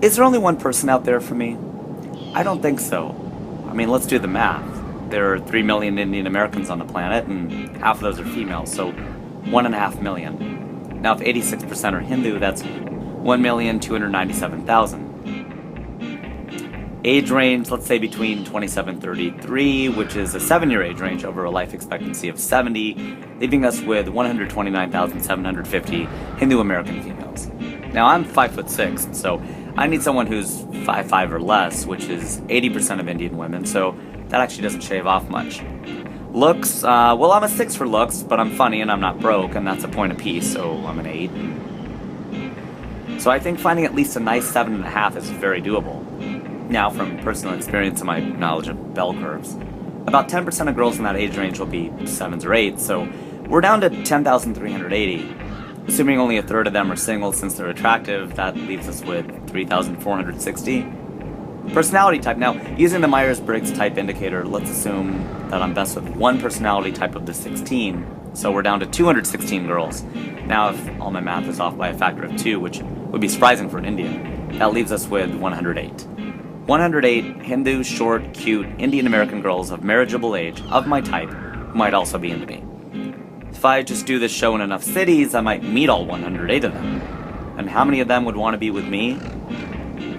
Is there only one person out there for me? I don't think so. I mean, let's do the math. There are 3 million Indian Americans on the planet, and half of those are females, so 1.5 million. Now, if 86% are Hindu, that's 1,297,000. Age range, let's say between 27 and 33, which is a 7-year age range over a life expectancy of 70, leaving us with 129,750 Hindu American females. Now, I'm 5'6", so I need someone who's 5'5" or less, which is 80% of Indian women, so that actually doesn't shave off much. Looks, well, I'm a 6 for looks, but I'm funny and I'm not broke, and that's a point apiece, so I'm an 8. So I think finding at least a nice 7.5 is very doable. Now, from personal experience and my knowledge of bell curves, about 10% of girls in that age range will be 7s or 8s, so we're down to 10,380. Assuming only a third of them are single since they're attractive, that leaves us with 3,460. Personality type. Now, using the Myers-Briggs type indicator, let's assume that I'm best with one personality type of the 16, so we're down to 216 girls. Now, if all my math is off by a factor of 2, which would be surprising for an Indian, that leaves us with 108. 108 Hindu, short, cute, Indian American girls of marriageable age, of my type, who might also be into me. If I just do this show in enough cities, I might meet all 108 of them. And how many of them would want to be with me?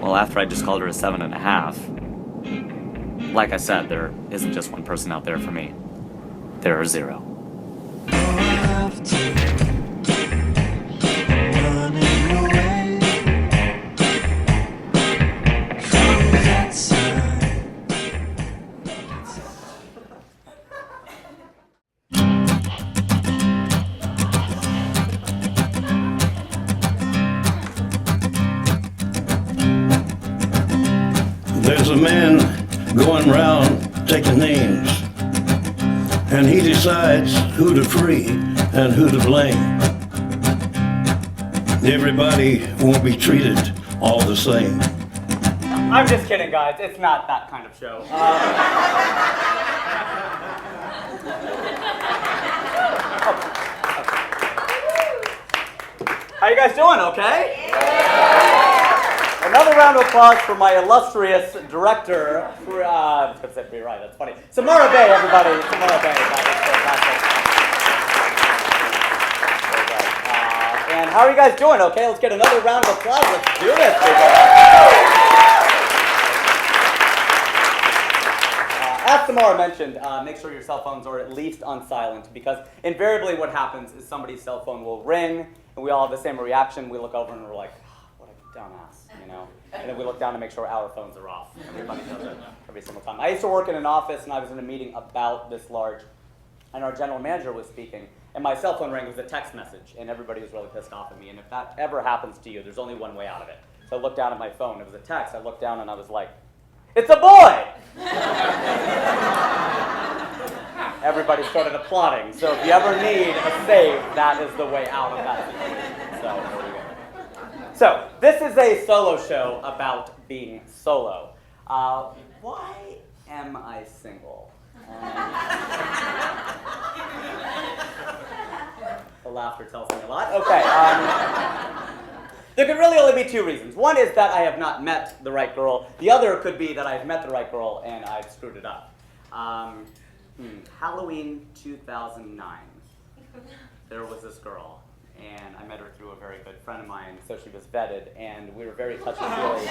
Well, after I just called her a 7.5. Like I said, there isn't just one person out there for me. There are 0. There's a man going round taking names, and he decides who to free and who to blame. Everybody won't be treated all the same. I'm just kidding, guys. It's not that kind of show. How you guys doing? Okay? Another round of applause for my illustrious director. I was going to say pretty right, that's funny. Samara Bay, everybody. Samara Bay. That was fantastic. And how are you guys doing? Okay, let's get another round of applause. Let's do this, people. As Samara mentioned, make sure your cell phones are at least on silent, because invariably what happens is somebody's cell phone will ring, and we all have the same reaction. We look over and we're like, what a dumbass, you know? And then we look down to make sure our phones are off. Everybody does it every single time. I used to work in an office, and I was in a meeting about this large, and our general manager was speaking, and my cell phone rang. It was a text message, and everybody was really pissed off at me. And if that ever happens to you, there's only one way out of it. So I looked down at my phone. It was a text. I looked down, and I was like, it's a boy! Everybody started applauding. So if you ever need a save, that is the way out of that situation. So there we go. So this is a solo show about being solo. Why am I single? The laughter tells me a lot. Okay. There could really only be 2 reasons. One is that I have not met the right girl. The other could be that I've met the right girl and I've screwed it up. Halloween 2009. There was this girl, and I met her through a very good friend of mine, so she was vetted, and we were very touchy-feely.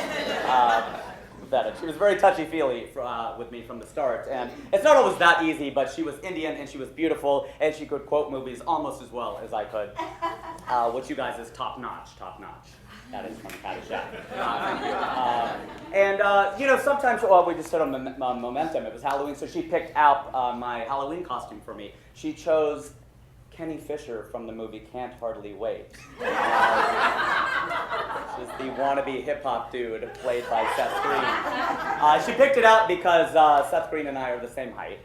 Vetted. She was very touchy-feely with me from the start, and it's not always that easy, but she was Indian, and she was beautiful, and she could quote movies almost as well as I could, which you guys is top-notch, top-notch. That is from Caddyshack. Thank you. And you know, sometimes, well, we just hit on momentum. It was Halloween, so she picked out my Halloween costume for me. She chose Kenny Fisher from the movie Can't Hardly Wait. She's the wannabe hip-hop dude played by Seth Green. She picked it out because Seth Green and I are the same height.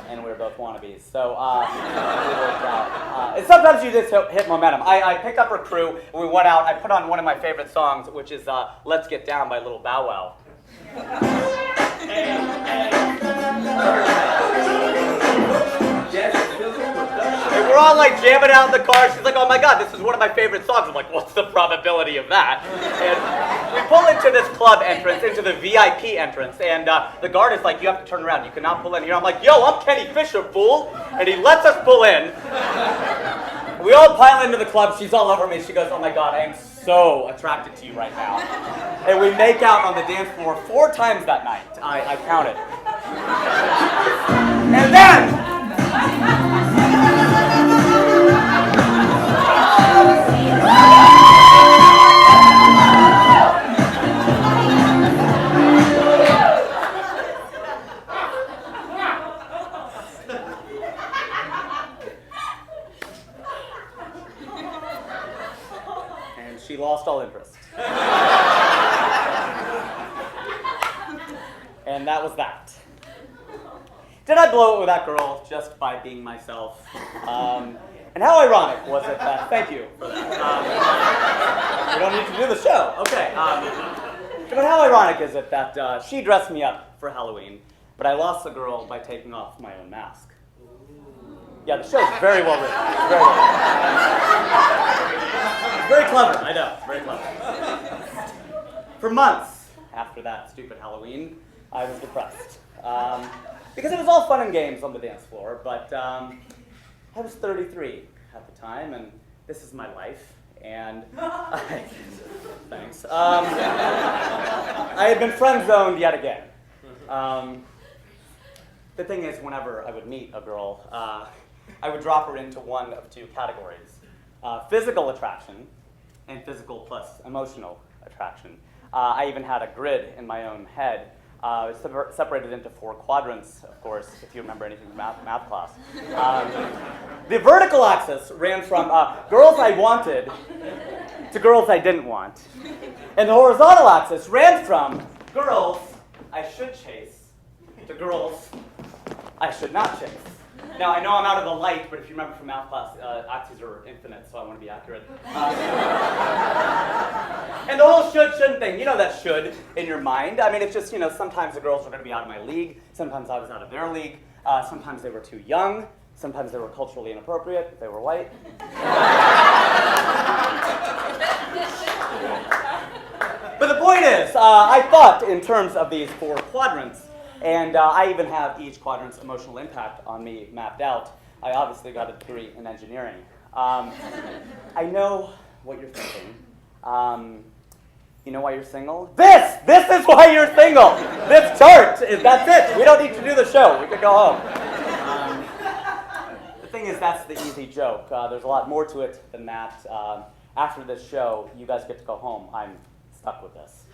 And we were both wannabes. So and sometimes you just hit momentum. I picked up her crew, and we went out. I put on one of my favorite songs, which is Let's Get Down by Little Bow Wow. We're all like jamming out in the car. She's like, oh my God, this is one of my favorite songs. I'm like, what's the probability of that? And we pull into this club entrance, into the VIP entrance, and the guard is like, you have to turn around. You cannot pull in here. I'm like, yo, I'm Kenny Fisher, fool. And he lets us pull in. We all pile into the club. She's all over me. She goes, oh my God, I am so attracted to you right now. And we make out on the dance floor 4 times that night. I counted. And then... she lost all interest. And that was that. Did I blow it with that girl just by being myself? And how ironic was it that, thank you for that. We don't need to do the show. Okay. But how ironic is it that she dressed me up for Halloween, but I lost the girl by taking off my own mask? Yeah, the show's very well written. Very well written. Very clever, I know. Very clever. For months after that stupid Halloween, I was depressed. Because it was all fun and games on the dance floor, but I was 33 at the time, and this is my life, and thanks. I had been friend-zoned yet again. The thing is, whenever I would meet a girl, I would drop her into one of 2 categories. Physical attraction and physical plus emotional attraction. I even had a grid in my own head. Separated into 4 quadrants, of course, if you remember anything from math class. The vertical axis ran from girls I wanted to girls I didn't want. And the horizontal axis ran from girls I should chase to girls I should not chase. Now, I know I'm out of the light, but if you remember from math class, axes are infinite, so I want to be accurate. And the whole shouldn't thing, you know that should in your mind. I mean, it's just, sometimes the girls were going to be out of my league, sometimes I was out of their league, sometimes they were too young, sometimes they were culturally inappropriate if they were white. But the point is, I thought in terms of these 4 quadrants, and I even have each quadrant's emotional impact on me mapped out. I obviously got a degree in engineering. I know what you're thinking. You know why you're single? This is why you're single! This chart, that's it. We don't need to do the show. We can go home. The thing is, that's the easy joke. There's a lot more to it than that. After this show, you guys get to go home. I'm stuck with this.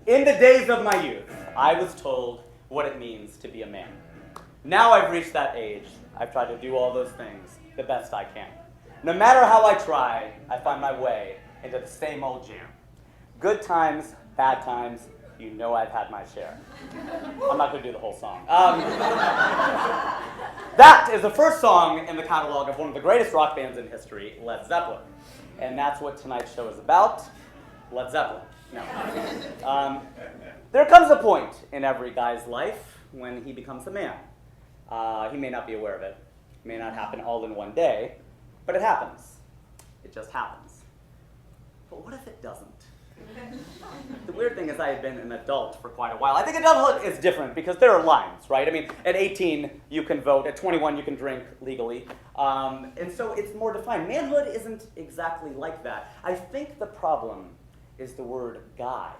In the days of my youth, I was told what it means to be a man. Now I've reached that age, I've tried to do all those things the best I can. No matter how I try, I find my way into the same old jam. Good times, bad times, you know I've had my share. I'm not going to do the whole song. That is the first song in the catalog of one of the greatest rock bands in history, Led Zeppelin. And that's what tonight's show is about, Led Zeppelin. No. There comes a point in every guy's life when he becomes a man. He may not be aware of it. It may not happen all in one day, but it happens. It just happens. But what if it doesn't? The weird thing is I had been an adult for quite a while. I think adulthood is different because there are lines, right? I mean, at 18, you can vote. At 21, you can drink legally. And so it's more defined. Manhood isn't exactly like that. I think the problem is the word guy.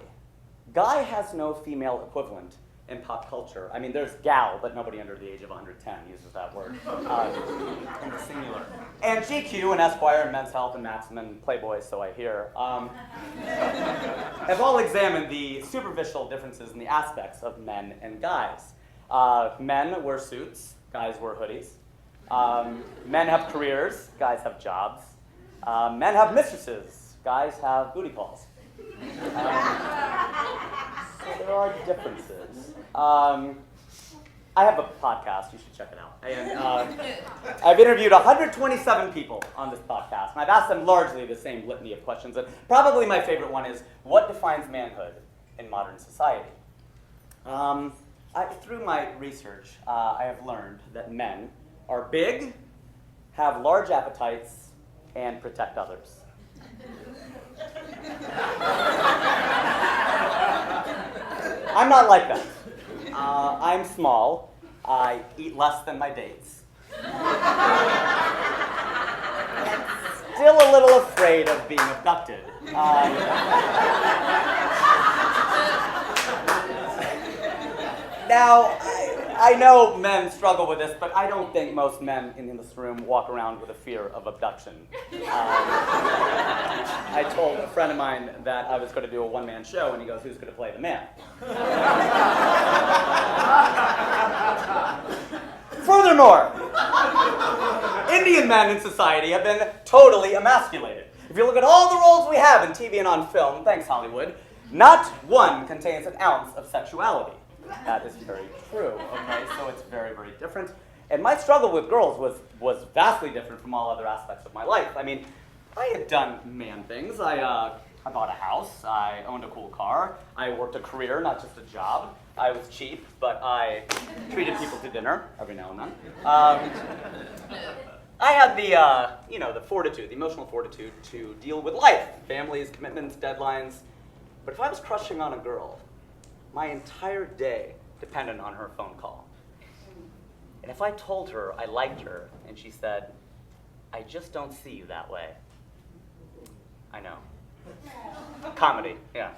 Guy has no female equivalent in pop culture. I mean, there's gal, but nobody under the age of 110 uses that word in the singular. And GQ and Esquire and Men's Health and Maxim and Playboy, so I hear, have all examined the superficial differences in the aspects of men and guys. Men wear suits, guys wear hoodies. Men have careers, guys have jobs. Men have mistresses, guys have booty calls. So there are differences. I have a podcast, you should check it out. And I've interviewed 127 people on this podcast, and I've asked them largely the same litany of questions. And probably my favorite one is, what defines manhood in modern society? Through my research, I have learned that men are big, have large appetites, and protect others. I'm not like that. I'm small. I eat less than my dates. Still a little afraid of being abducted. Now, I know men struggle with this, but I don't think most men in this room walk around with a fear of abduction. I told a friend of mine that I was going to do a one-man show, and he goes, "Who's going to play the man?" Furthermore, Indian men in society have been totally emasculated. If you look at all the roles we have in TV and on film, thanks Hollywood, not one contains an ounce of sexuality. That is very true, okay? So it's very, very different. And my struggle with girls was vastly different from all other aspects of my life. I mean, I had done man things. I bought a house. I owned a cool car. I worked a career, not just a job. I was cheap, but I treated people to dinner every now and then. I had the fortitude, the emotional fortitude to deal with life, families, commitments, deadlines. But if I was crushing on a girl, my entire day depended on her phone call. And if I told her I liked her and she said, "I just don't see you that way." I know. Comedy, yeah.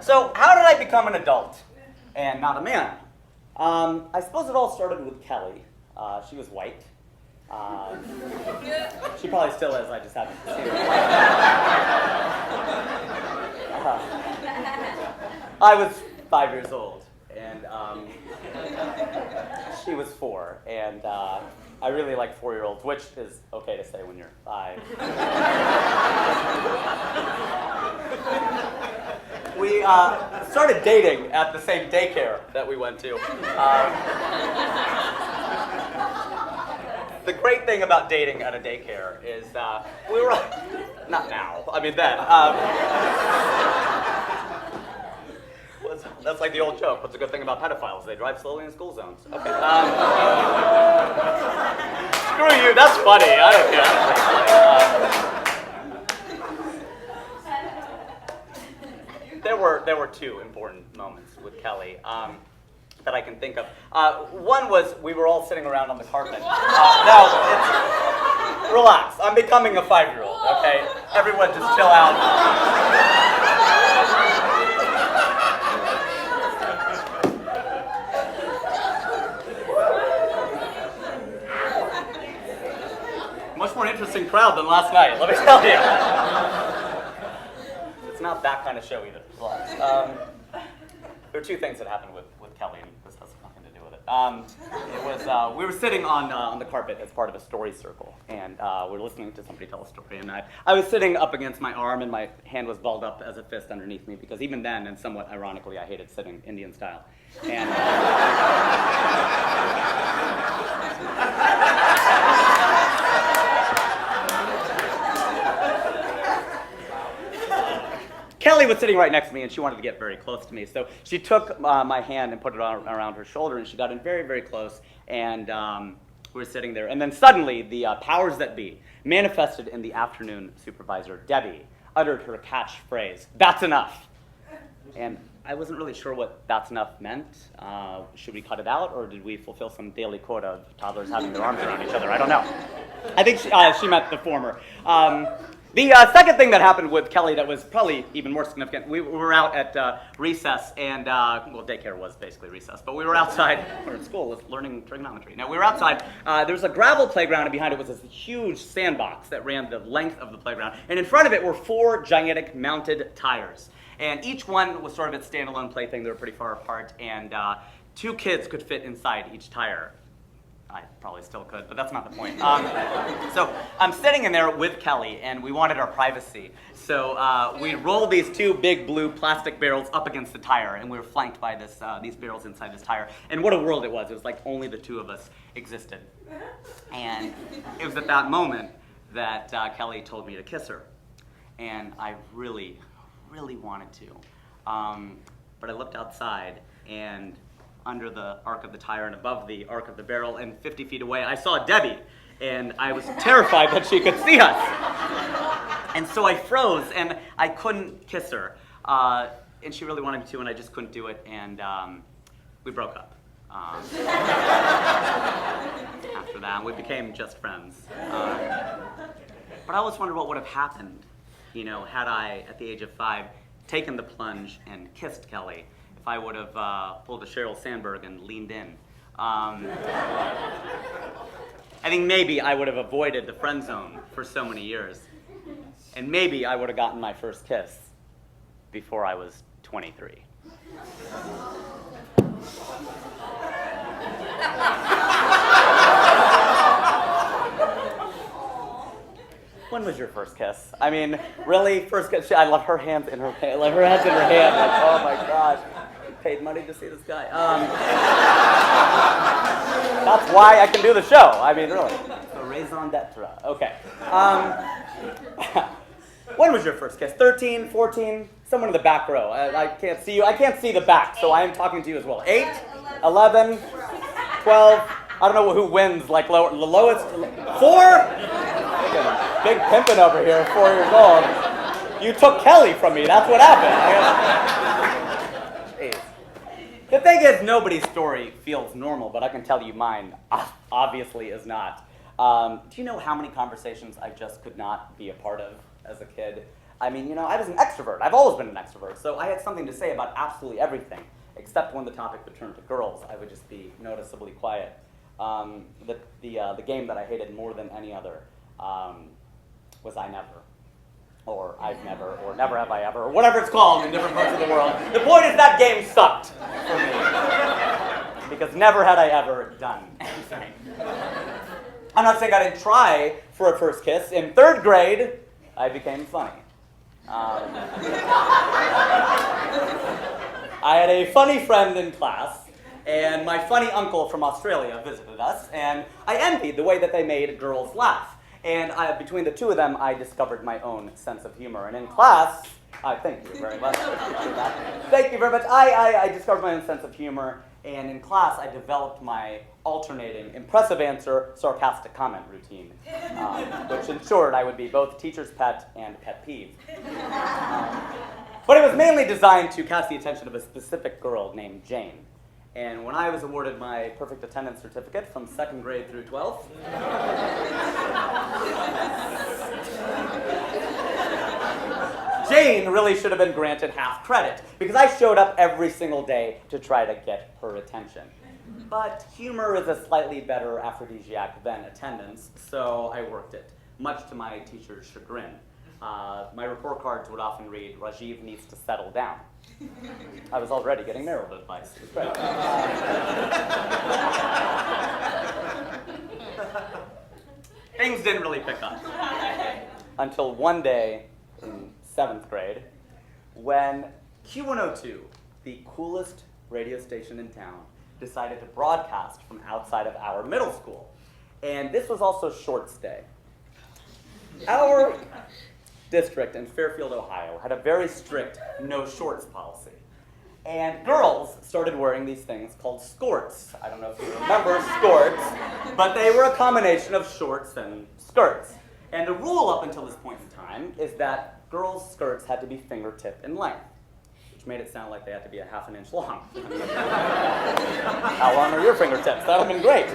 So how did I become an adult and not a man? I suppose it all started with Kelly. She was white. She probably still is, I just haven't seen her. I was 5 years old, and she was 4, and I really like 4-year-olds, which is okay to say when you're 5. We started dating at the same daycare that we went to. The great thing about dating at a daycare is we were, not now, I mean then. That's like the old joke. What's the good thing about pedophiles? They drive slowly in school zones. Okay. Screw you. That's funny. I don't care. There were two important moments with Kelly that I can think of. One was we were all sitting around on the carpet. Relax. I'm becoming a 5-year-old. Okay. Everyone, just chill out. Much more interesting crowd than last night, let me tell you. It's not that kind of show either. There are two things that happened with Kelly, and this has nothing to do with it. We were sitting on the carpet as part of a story circle, and we were listening to somebody tell a story, and I was sitting up against my arm, and my hand was balled up as a fist underneath me, because even then, and somewhat ironically, I hated sitting Indian style. And Kelly was sitting right next to me, and she wanted to get very close to me. So she took my hand and put it around her shoulder, and she got in very, very close. And we were sitting there. And then suddenly, the powers that be manifested in the afternoon supervisor, Debbie, uttered her catchphrase, "That's enough." And I wasn't really sure what "that's enough" meant. Should we cut it out, or did we fulfill some daily quota of toddlers having their arms around each other? I don't know. I think she meant the former. The second thing that happened with Kelly that was probably even more significant, we were out at recess, and, daycare was basically recess, but we were outside, or at school, learning trigonometry. Now, we were outside. There was a gravel playground, and behind it was this huge sandbox that ran the length of the playground, and in front of it were 4 gigantic mounted tires. And each one was sort of its standalone plaything. They were pretty far apart, and 2 kids could fit inside each tire. I probably still could, but that's not the point. So I'm sitting in there with Kelly, and we wanted our privacy. So we rolled these 2 big blue plastic barrels up against the tire, and we were flanked by these barrels inside this tire. And what a world it was. It was like only the 2 of us existed. And it was at that moment that Kelly told me to kiss her. And I really, really wanted to. but I looked outside, and under the arc of the tire and above the arc of the barrel and 50 feet away, I saw Debbie, and I was terrified that she could see us. And so I froze, and I couldn't kiss her. And she really wanted me to, and I just couldn't do it, and we broke up. After that, we became just friends. But I always wondered what would have happened, had I, at the age of 5, taken the plunge and kissed Kelly, if I would have pulled a Sheryl Sandberg and leaned in. I think maybe I would have avoided the friend zone for so many years. And maybe I would have gotten my first kiss before I was 23. When was your first kiss? I mean, really, first kiss? I love her hands in her hand, like her hands in her hand. Like, oh my gosh, I paid money to see this guy. That's why I can do the show. I mean, really. So raison d'etre. Okay. When was your first kiss? 13, 14? Someone in the back row. I can't see you. I can't see the back, so I am talking to you as well. 8, 11, 12. I don't know who wins, like the lowest. 4? Big pimpin' over here, 4 years old. You took Kelly from me. That's what happened. Jeez. The thing is, nobody's story feels normal, but I can tell you mine obviously is not. Do you know how many conversations I just could not be a part of as a kid? I mean, I was an extrovert. I've always been an extrovert, so I had something to say about absolutely everything, except when the topic would turn to girls, I would just be noticeably quiet. The game that I hated more than any other was I Never, or I've Never, or Never Have I Ever, or whatever it's called in different parts of the world. The point is that game sucked for me, because never had I ever done anything. I'm not saying I didn't try for a first kiss. In 3rd grade, I became funny. I had a funny friend in class, and my funny uncle from Australia visited us, and I envied the way that they made girls laugh. And between the two of them, I discovered my own sense of humor. And in class, thank you very much. Thank you very much. I discovered my own sense of humor, and in class, I developed my alternating impressive answer, sarcastic comment routine, which ensured I would be both teacher's pet and pet peeve. But it was mainly designed to catch the attention of a specific girl named Jane. And when I was awarded my perfect attendance certificate from 2nd grade through 12th, Jane really should have been granted half credit, because I showed up every single day to try to get her attention. But humor is a slightly better aphrodisiac than attendance, so I worked it, much to my teacher's chagrin. My report cards would often read, "Rajiv needs to settle down." I was already getting marital advice. It was great. Things didn't really pick up until one day in 7th grade when Q102, the coolest radio station in town, decided to broadcast from outside of our middle school. And this was also Shorts Day. Our district in Fairfield, Ohio, had a very strict no shorts policy. And girls started wearing these things called skirts. I don't know if you remember skirts, but they were a combination of shorts and skirts. And the rule up until this point in time is that girls' skirts had to be fingertip in length, which made it sound like they had to be a ½ an inch long. How long are your fingertips? That would have been great.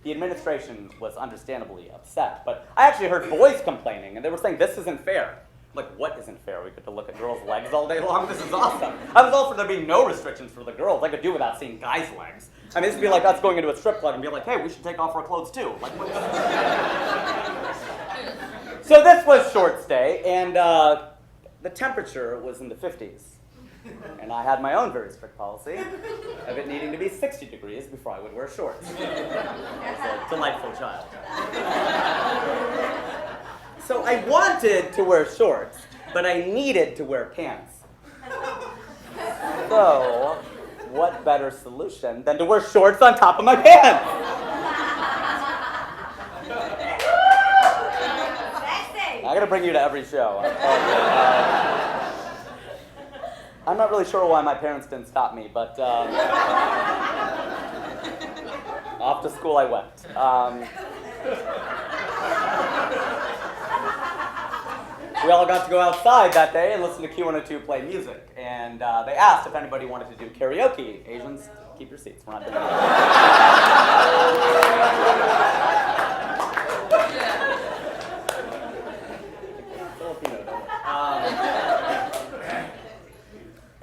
The administration was understandably upset, but I actually heard boys complaining, and they were saying, "This isn't fair." Like, what isn't fair? We get to look at girls' legs all day long? This is awesome. I was all for there being no restrictions for the girls. I could do without seeing guys' legs. I mean, this would be like us going into a strip club and be like, "Hey, we should take off our clothes too." Like, what? So this was Shorts Day, and the temperature was in the 50s. And I had my own very strict policy of it needing to be 60 degrees before I would wear shorts. I was a delightful child. So I wanted to wear shorts, but I needed to wear pants. So, what better solution than to wear shorts on top of my pants? gotta bring you to every show. I'm not really sure why my parents didn't stop me, but off to school I went. We all got to go outside that day and listen to Q102 play music. And they asked if anybody wanted to do karaoke. Asians, keep your seats. We're not doing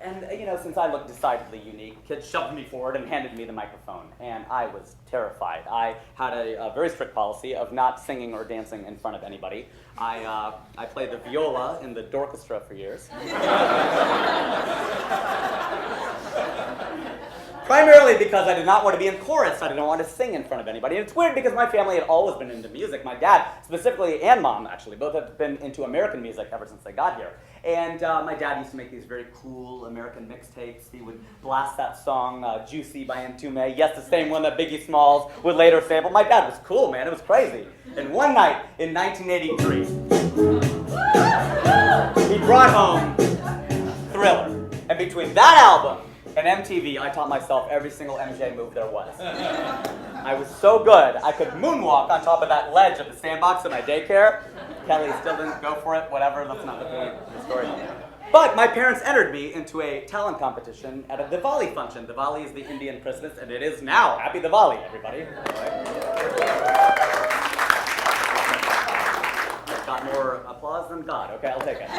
And, since I looked decidedly unique, kids shoved me forward and handed me the microphone, and I was terrified. I had a very strict policy of not singing or dancing in front of anybody. I played the viola in the dorchestra for years. Primarily because I did not want to be in chorus. I didn't want to sing in front of anybody. And it's weird because my family had always been into music. My dad, specifically, and mom, actually, both have been into American music ever since they got here. And my dad used to make these very cool American mixtapes. He would blast that song, Juicy by Entombed. Yes, the same one that Biggie Smalls would later sample. My dad was cool, man. It was crazy. And one night in 1983, he brought home Thriller. And between that album and MTV, I taught myself every single MJ move there was. I was so good, I could moonwalk on top of that ledge of the sandbox in my daycare. Kelly still didn't go for it, whatever, that's not the point of the story. But my parents entered me into a talent competition at a Diwali function. Diwali is the Indian Christmas, and it is now. Happy Diwali, everybody. Got more applause than God. Okay, I'll take it.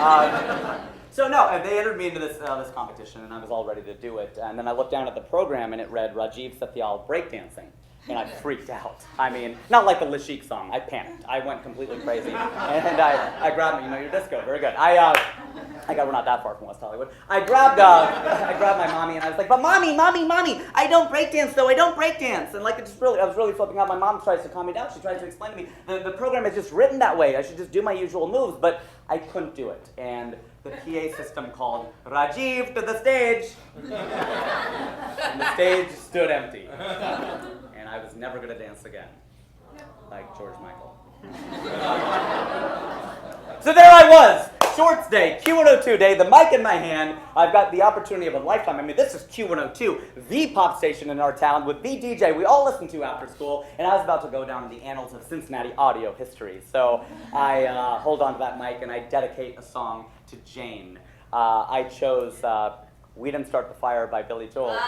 So no, they entered me into this competition, and I was all ready to do it. And then I looked down at the program, and it read Rajiv Satyal breakdancing. And I freaked out. I mean, not like the Lashik song. I panicked. I went completely crazy. And I grabbed, your disco, very good. We're not that far from West Hollywood. I grabbed my mommy, and I was like, but mommy, I don't breakdance though. I don't breakdance. And I was really flipping out. My mom tries to calm me down. She tries to explain to me the program is just written that way. I should just do my usual moves, but I couldn't do it. And the PA system called Rajiv to the stage. And the stage stood empty. And I was never going to dance again, like George Michael. So there I was, Shorts Day, Q102 Day, the mic in my hand. I've got the opportunity of a lifetime. I mean, this is Q102, the pop station in our town with the DJ we all listen to after school, and I was about to go down in the annals of Cincinnati audio history. So I hold on to that mic and I dedicate a song to Jane. I chose We Didn't Start the Fire by Billy Joel.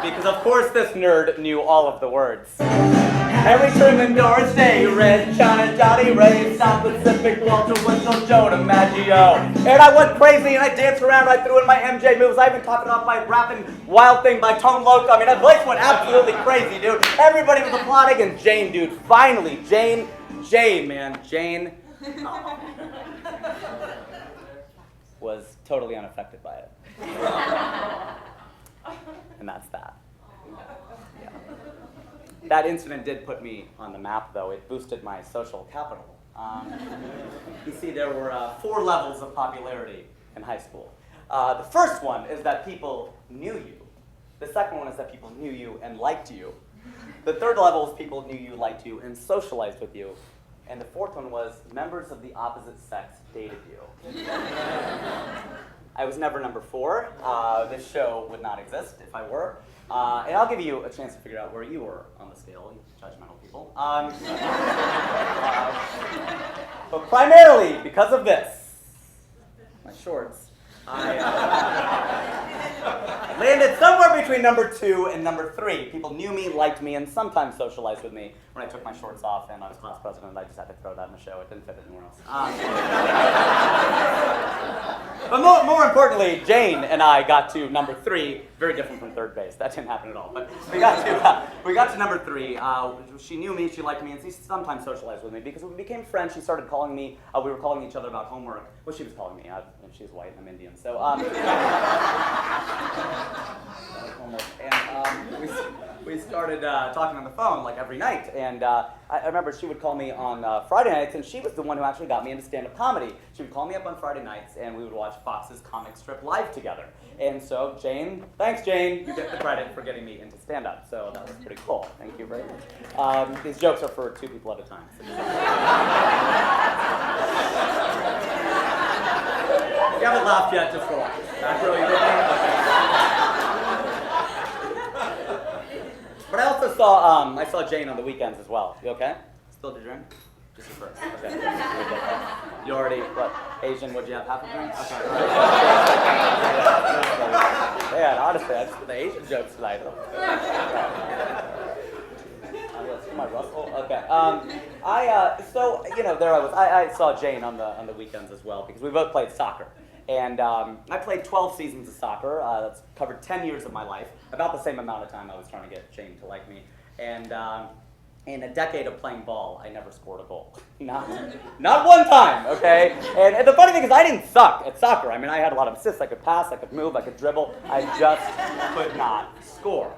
Because of course this nerd knew all of the words. Harry Truman, Doris Day, Red China, Johnny Ray, South Pacific, Walter Whistle, Joe DiMaggio. And I went crazy and I danced around, I threw in my MJ moves, I even topped it off by rapping Wild Thing by Tone Loc. I mean, that place went absolutely crazy, dude. Everybody was applauding, and Jane, dude, finally, Jane, was totally unaffected by it. And that's that. Yeah. That incident did put me on the map, though. It boosted my social capital. You see, there were 4 levels of popularity in high school. The first one is that people knew you. The second one is that people knew you and liked you. The third level is people knew you, liked you, and socialized with you. And the fourth one was members of the opposite sex dated you. I was never number 4. This show would not exist if I were. And I'll give you a chance to figure out where you were on the scale, you judgmental people. But primarily because of this, my shorts, I landed somewhere between number 2 and number 3. People knew me, liked me, and sometimes socialized with me. When I took my shorts off and I was class president, I just had to throw that in the show. It didn't fit anywhere else. But more importantly, Jane and I got to number 3, very different from third base. That didn't happen at all. But we got to number 3. She knew me, she liked me, and she sometimes socialized with me because when we became friends, she started calling me. We were calling each other about homework. Well, she was calling me. She's white and I'm Indian, so we started talking on the phone like every night, and I remember she would call me on Friday nights, and she was the one who actually got me into stand-up comedy. She would call me up on Friday nights, and we would watch Fox's comic strip live together. And so Jane, thanks Jane, you get the credit for getting me into stand-up, so that was pretty cool. Thank you very much. These jokes are for 2 people at a time. So you haven't laughed yet, just relax. Back row, you with me? Okay. But I also saw Jane on the weekends as well. You okay? Still a drink? Just your first. Okay. You already, what, Asian, would you have half a drink? Okay. Yeah, honestly, that's the Asian jokes tonight. My Russell? Okay. So, there I was. I saw Jane on the weekends as well because we both played soccer. And I played 12 seasons of soccer. That's covered 10 years of my life. About the same amount of time I was trying to get Jane to like me. And in a decade of playing ball, I never scored a goal. Not one time, okay? And the funny thing is I didn't suck at soccer. I mean, I had a lot of assists. I could pass, I could move, I could dribble. I just could not score.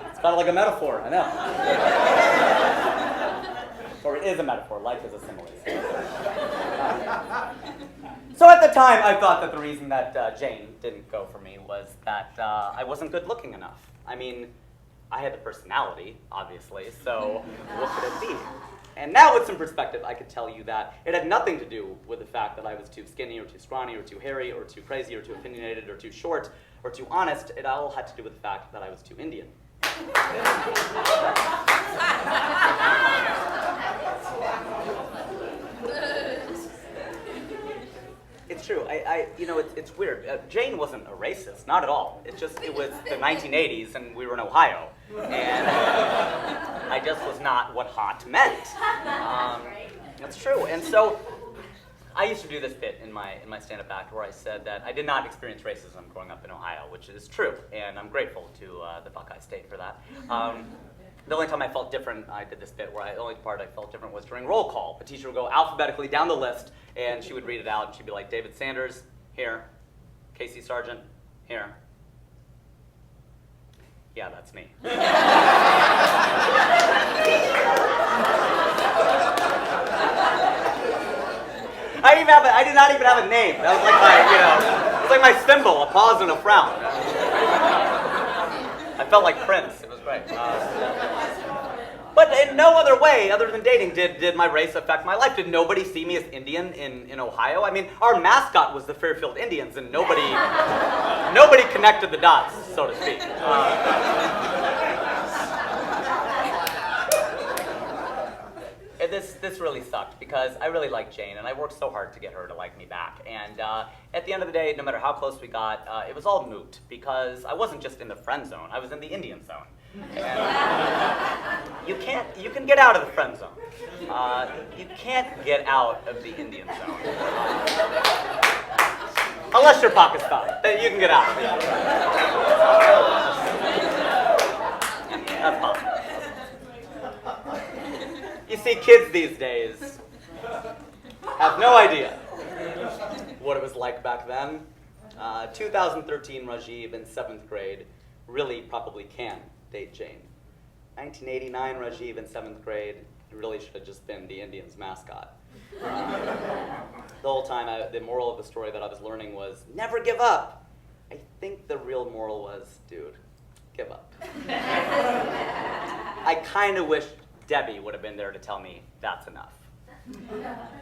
It's kind of like a metaphor, I know. Or it is a metaphor, life is a simile. So at the time, I thought that the reason that Jane didn't go for me was that I wasn't good looking enough. I mean, I had the personality, obviously, so what could it be? And now with some perspective, I could tell you that it had nothing to do with the fact that I was too skinny or too scrawny or too hairy or too crazy or too opinionated or too short or too honest. It all had to do with the fact that I was too Indian. It's true. It's weird. Jane wasn't a racist, not at all. It was the 1980s, and we were in Ohio, and I just was not what hot meant. That's true. And so, I used to do this bit in my stand-up act where I said that I did not experience racism growing up in Ohio, which is true, and I'm grateful to the Buckeye State for that. The only time I felt different, I did this bit where the only part I felt different was during roll call. The teacher would go alphabetically down the list, and she would read it out, and she'd be like, David Sanders, here. Casey Sargent, here. Yeah, that's me. I did not even have a name. That was like it was like my symbol, a pause and a frown. I felt like Prince. It was great. But in no other way, other than dating, did my race affect my life. Did nobody see me as Indian in Ohio? I mean, our mascot was the Fairfield Indians, and nobody connected the dots, so to speak. This really sucked because I really liked Jane, and I worked so hard to get her to like me back. And at the end of the day, no matter how close we got, it was all moot because I wasn't just in the friend zone; I was in the Indian zone. And you can get out of the friend zone. You can't get out of the Indian zone. Unless you're Pakistan, then you can get out. That's possible. You see, kids these days have no idea what it was like back then. 2013 Rajiv in 7th grade really probably can date Jane. 1989 Rajiv in 7th grade really should have just been the Indians' mascot. The whole time, the moral of the story that I was learning was, never give up. I think the real moral was, dude, give up. I kind of wish Debbie would have been there to tell me that's enough.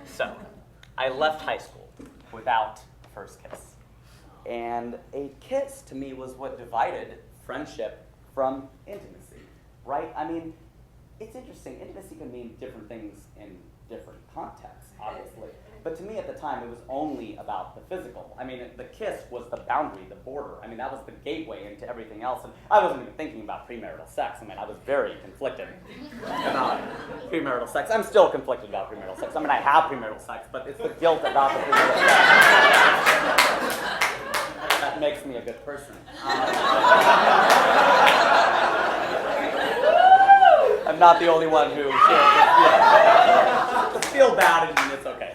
So, I left high school without a first kiss. And a kiss, to me, was what divided friendship from intimacy, right? I mean, it's interesting. Intimacy can mean different things in different contexts, obviously. But to me at the time, it was only about the physical. I mean, the kiss was the boundary, the border. I mean, that was the gateway into everything else. And I wasn't even thinking about premarital sex. I mean, I was very conflicted about premarital sex. I'm still conflicted about premarital sex. I mean, I have premarital sex, but it's the guilt about the premarital sex that makes me a good person. I'm not the only one who shares this feeling. Just feel bad and it's okay.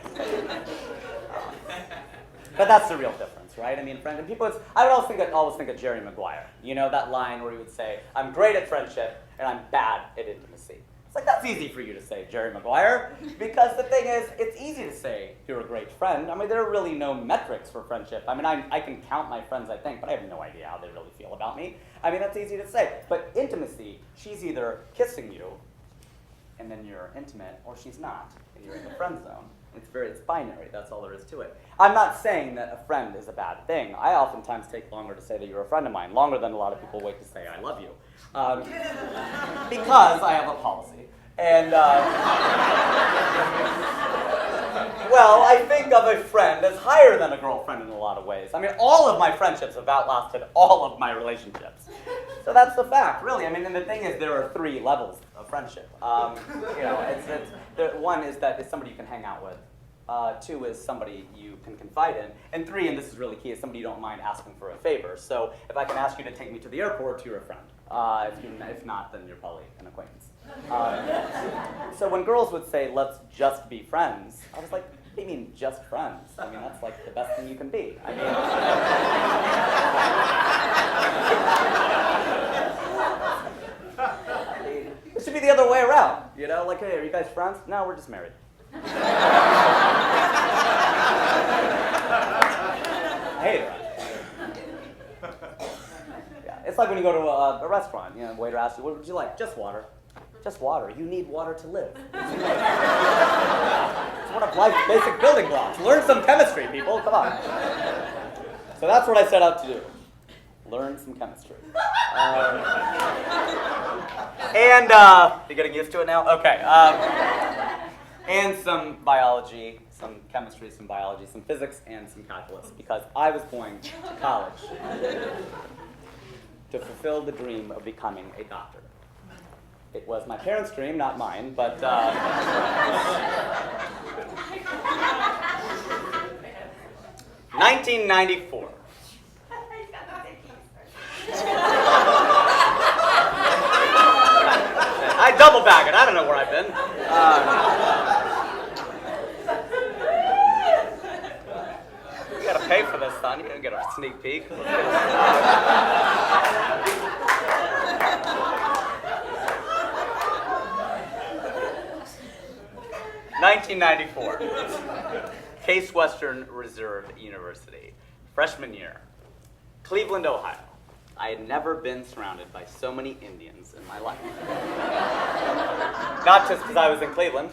But that's the real difference, right? I mean, friends and people. I would always think of Jerry Maguire. You know that line where he would say, "I'm great at friendship and I'm bad at intimacy." It's like that's easy for you to say, Jerry Maguire, because the thing is, it's easy to say you're a great friend. I mean, there are really no metrics for friendship. I mean, I can count my friends, I think, but I have no idea how they really feel about me. I mean, that's easy to say. But intimacy, she's either kissing you and then you're intimate, or she's not, and you're in the friend zone. It's binary, that's all there is to it. I'm not saying that a friend is a bad thing. I oftentimes take longer to say that you're a friend of mine, longer than a lot of people wait to say I love you. Because I have a policy. And, well, I think of a friend as higher than a girlfriend in a lot of ways. I mean, all of my friendships have outlasted all of my relationships. So that's the fact, really. I mean, and the thing is, there are 3 levels of friendship. One is that it's somebody you can hang out with. 2 is somebody you can confide in. And 3, and this is really key, is somebody you don't mind asking for a favor. So if I can ask you to take me to the airport, you're a friend. If not, then you're probably an acquaintance. So when girls would say, let's just be friends, I was like, what do you mean, just friends? I mean, that's like the best thing you can be. I mean, it should be the other way around, you know? Like, hey, are you guys friends? No, we're just married. I hate it. Yeah, it's like when you go to a restaurant, you know, the waiter asks you, what would you like? Just water. Just water. You need water to live. It's one of life's basic building blocks. Learn some chemistry, people. Come on. So that's what I set out to do. Learn some chemistry. You getting used to it now? Okay. And some biology, some chemistry, some biology, some physics, and some calculus, because I was going to college to fulfill the dream of becoming a doctor. It was my parents' dream, not mine, but 1994. I double bag it. I don't know where I've been. You gotta pay for this, son. You gotta get a sneak peek. 1994. Case Western Reserve University. Freshman year. Cleveland, Ohio. I had never been surrounded by so many Indians in my life. Not just because I was in Cleveland.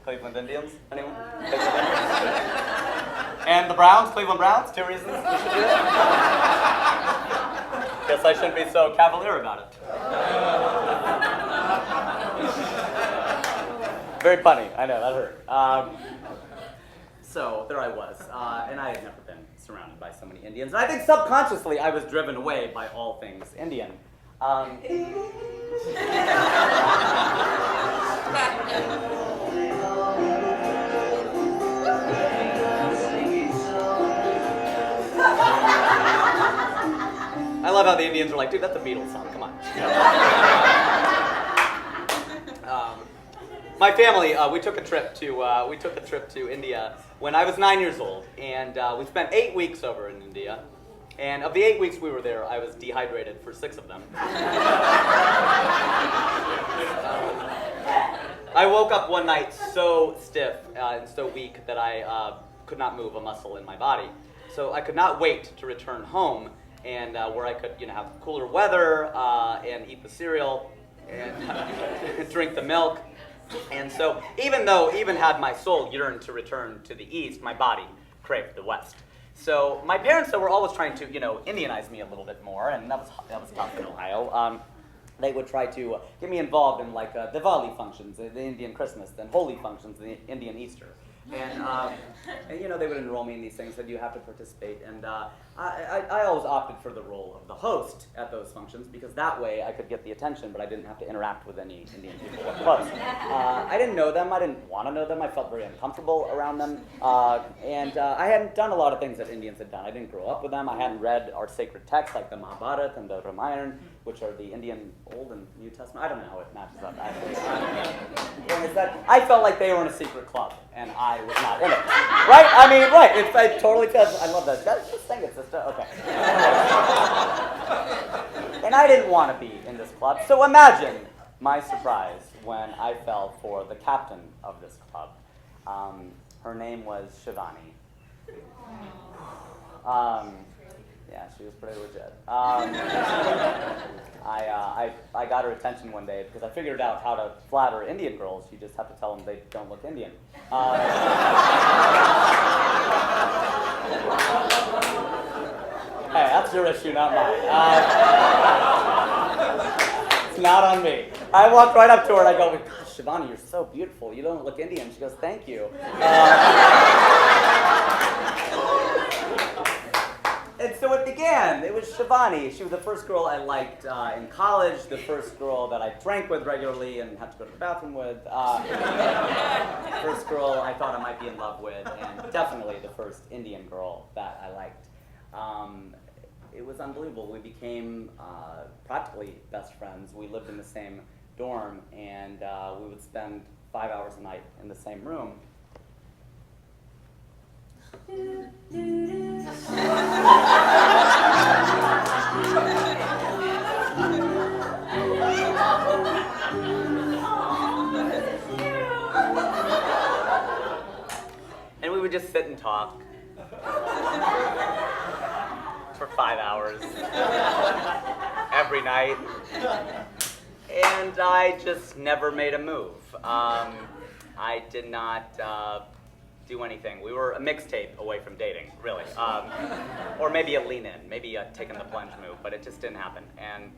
Cleveland Indians? Anyone? Cleveland Indians? And the Browns, Cleveland Browns, 2 reasons you should do it. Guess I shouldn't be so cavalier about it. Very funny, I know, that hurt. So there I was, and I had never been surrounded by so many Indians. And I think subconsciously I was driven away by all things Indian. I love how the Indians are like, dude, that's a Beatles song, come on. My family, we took a trip to India when I was 9 years old, and we spent 8 weeks over in India. And of the 8 weeks we were there, I was dehydrated for 6 of them. I woke up one night so stiff and so weak that I could not move a muscle in my body. So I could not wait to return home, and where I could, have cooler weather and eat the cereal and drink the milk. And so, even had my soul yearned to return to the East, my body craved the West. So my parents, were always trying to, Indianize me a little bit more, and that was tough in Ohio. They would try to get me involved in like Diwali functions, the Indian Christmas, then holy functions, the Indian Easter. And they would enroll me in these things, that you have to participate. And I always opted for the role of the host at those functions, because that way I could get the attention, but I didn't have to interact with any Indian people up close. I didn't know them. I didn't want to know them. I felt very uncomfortable around them. And I hadn't done a lot of things that Indians had done. I didn't grow up with them. I hadn't read our sacred texts like the Mahabharata and the Ramayana, which are the Indian Old and New Testament. I don't know how it matches up, actually. The thing is that I felt like they were in a secret club, and I was not in it. Right? I mean, right. I totally does. I love that. Just sing it, sister. Okay. And I didn't want to be in this club. So imagine my surprise when I fell for the captain of this club. Her name was Shivani. Yeah, she was pretty legit. I got her attention one day because I figured out how to flatter Indian girls. You just have to tell them they don't look Indian. Hey, that's your issue, not mine. It's not on me. I walked right up to her and I go, gosh, Shivani, you're so beautiful. You don't look Indian. She goes, thank you. And so it began. It was Shivani. She was the first girl I liked in college, the first girl that I drank with regularly and had to go to the bathroom with, first girl I thought I might be in love with, and definitely the first Indian girl that I liked. It was unbelievable. We became practically best friends. We lived in the same dorm, and we would spend 5 hours a night in the same room. And we would just sit and talk for 5 hours every night, and I just never made a move. I did not do anything. We were a mixtape away from dating, really, or maybe a lean-in, maybe a taking the plunge move, but it just didn't happen. And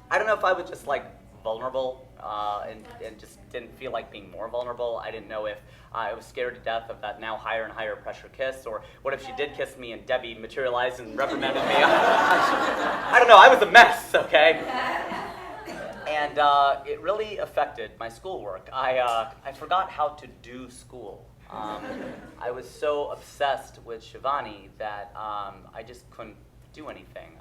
I don't know if I was just like vulnerable and just didn't feel like being more vulnerable. I didn't know if I was scared to death of that now higher and higher pressure kiss, or what if she did kiss me and Debbie materialized and reprimanded me? I don't know, I was a mess, okay? And it really affected my schoolwork. I forgot how to do school. I was so obsessed with Shivani that I just couldn't do anything.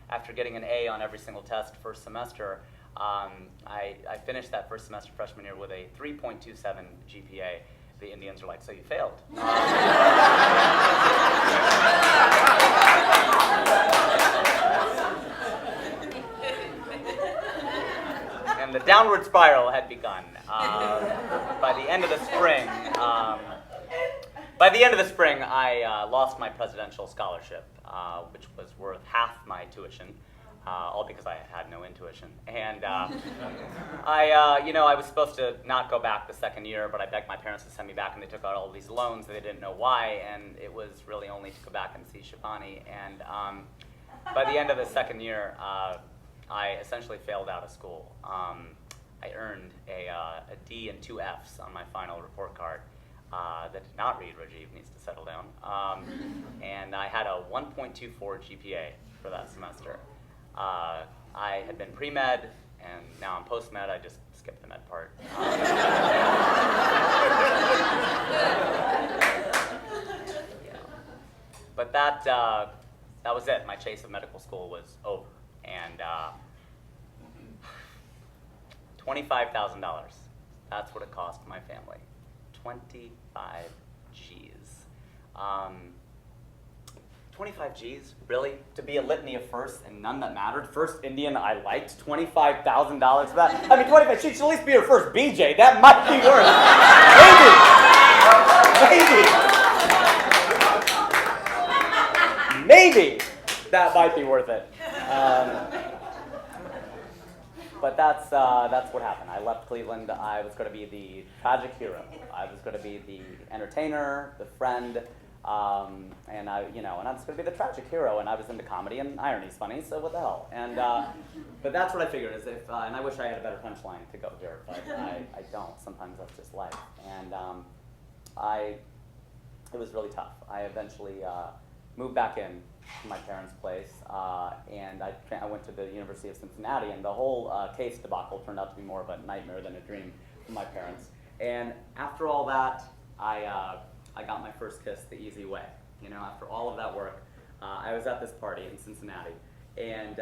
After getting an A on every single test first semester, I finished that first semester freshman year with a 3.27 GPA. The Indians are like, so you failed. And the downward spiral had begun. By the end of the spring, I lost my presidential scholarship, which was worth half my tuition. All because I had no intuition. And I was supposed to not go back the second year, but I begged my parents to send me back, and they took out all these loans. They didn't know why, and it was really only to go back and see Shivani. And by the end of the second year, I essentially failed out of school. I earned a D and 2 Fs on my final report card. That did not read Rajiv needs to settle down. And I had a 1.24 GPA for that semester. I had been pre-med, and now I'm post-med. I just skipped the med part. But that was it. My chase of medical school was over. And $25,000. That's what it cost my family. 25 G's. 25 G's? Really? To be a litany of firsts and none that mattered? First Indian I liked? $25,000 for that? I mean, 25, she should at least be her first BJ. That might be worth it. Maybe that might be worth it. But that's what happened. I left Cleveland. I was going to be the tragic hero. I was going to be the entertainer, the friend, and I was going to be the tragic hero. And I was into comedy, and irony's funny, so what the hell? And but that's what I figured is if, and I wish I had a better punchline to go here, but I don't. Sometimes that's just life. And it was really tough. I eventually moved back in to my parents' place, and I went to the University of Cincinnati, and the whole case debacle turned out to be more of a nightmare than a dream for my parents. And after all that, I got my first kiss the easy way. After all of that work, I was at this party in Cincinnati, and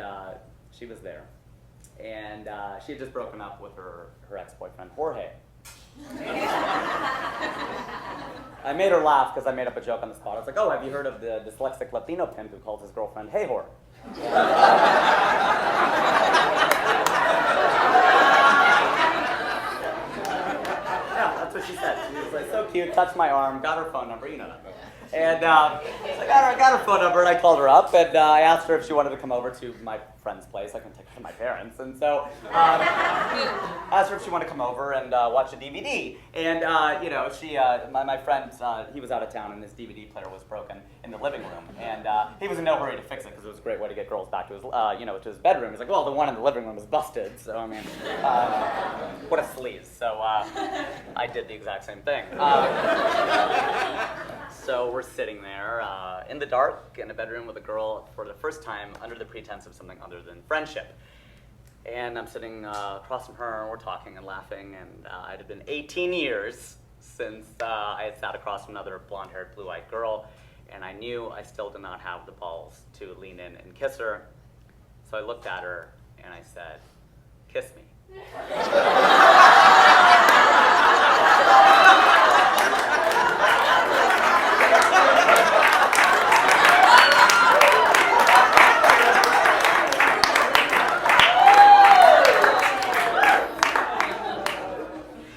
she was there. And she had just broken up with her ex-boyfriend, Jorge. I made her laugh because I made up a joke on the spot. I was like, oh, have you heard of the dyslexic Latino pimp who calls his girlfriend hey whore? Yeah, that's what she said. She was like, so cute, touched my arm, got her phone number, you know that. And so I got her phone number, and I called her up, and I asked her if she wanted to come over to my friend's place. I couldn't take her to my parents, and so I asked her if she wanted to come over and watch a DVD. And my friend, he was out of town, and his DVD player was broken in the living room, and he was in no hurry to fix it because it was a great way to get girls back to his, to his bedroom. He's like, well, the one in the living room is busted, so I mean, what a sleaze. So I did the exact same thing. So we're sitting there in the dark in a bedroom with a girl for the first time under the pretense of something other than friendship. And I'm sitting across from her, and we're talking and laughing, and it had been 18 years since I had sat across from another blonde-haired, blue-eyed girl, and I knew I still did not have the balls to lean in and kiss her. So I looked at her, and I said, "Kiss me."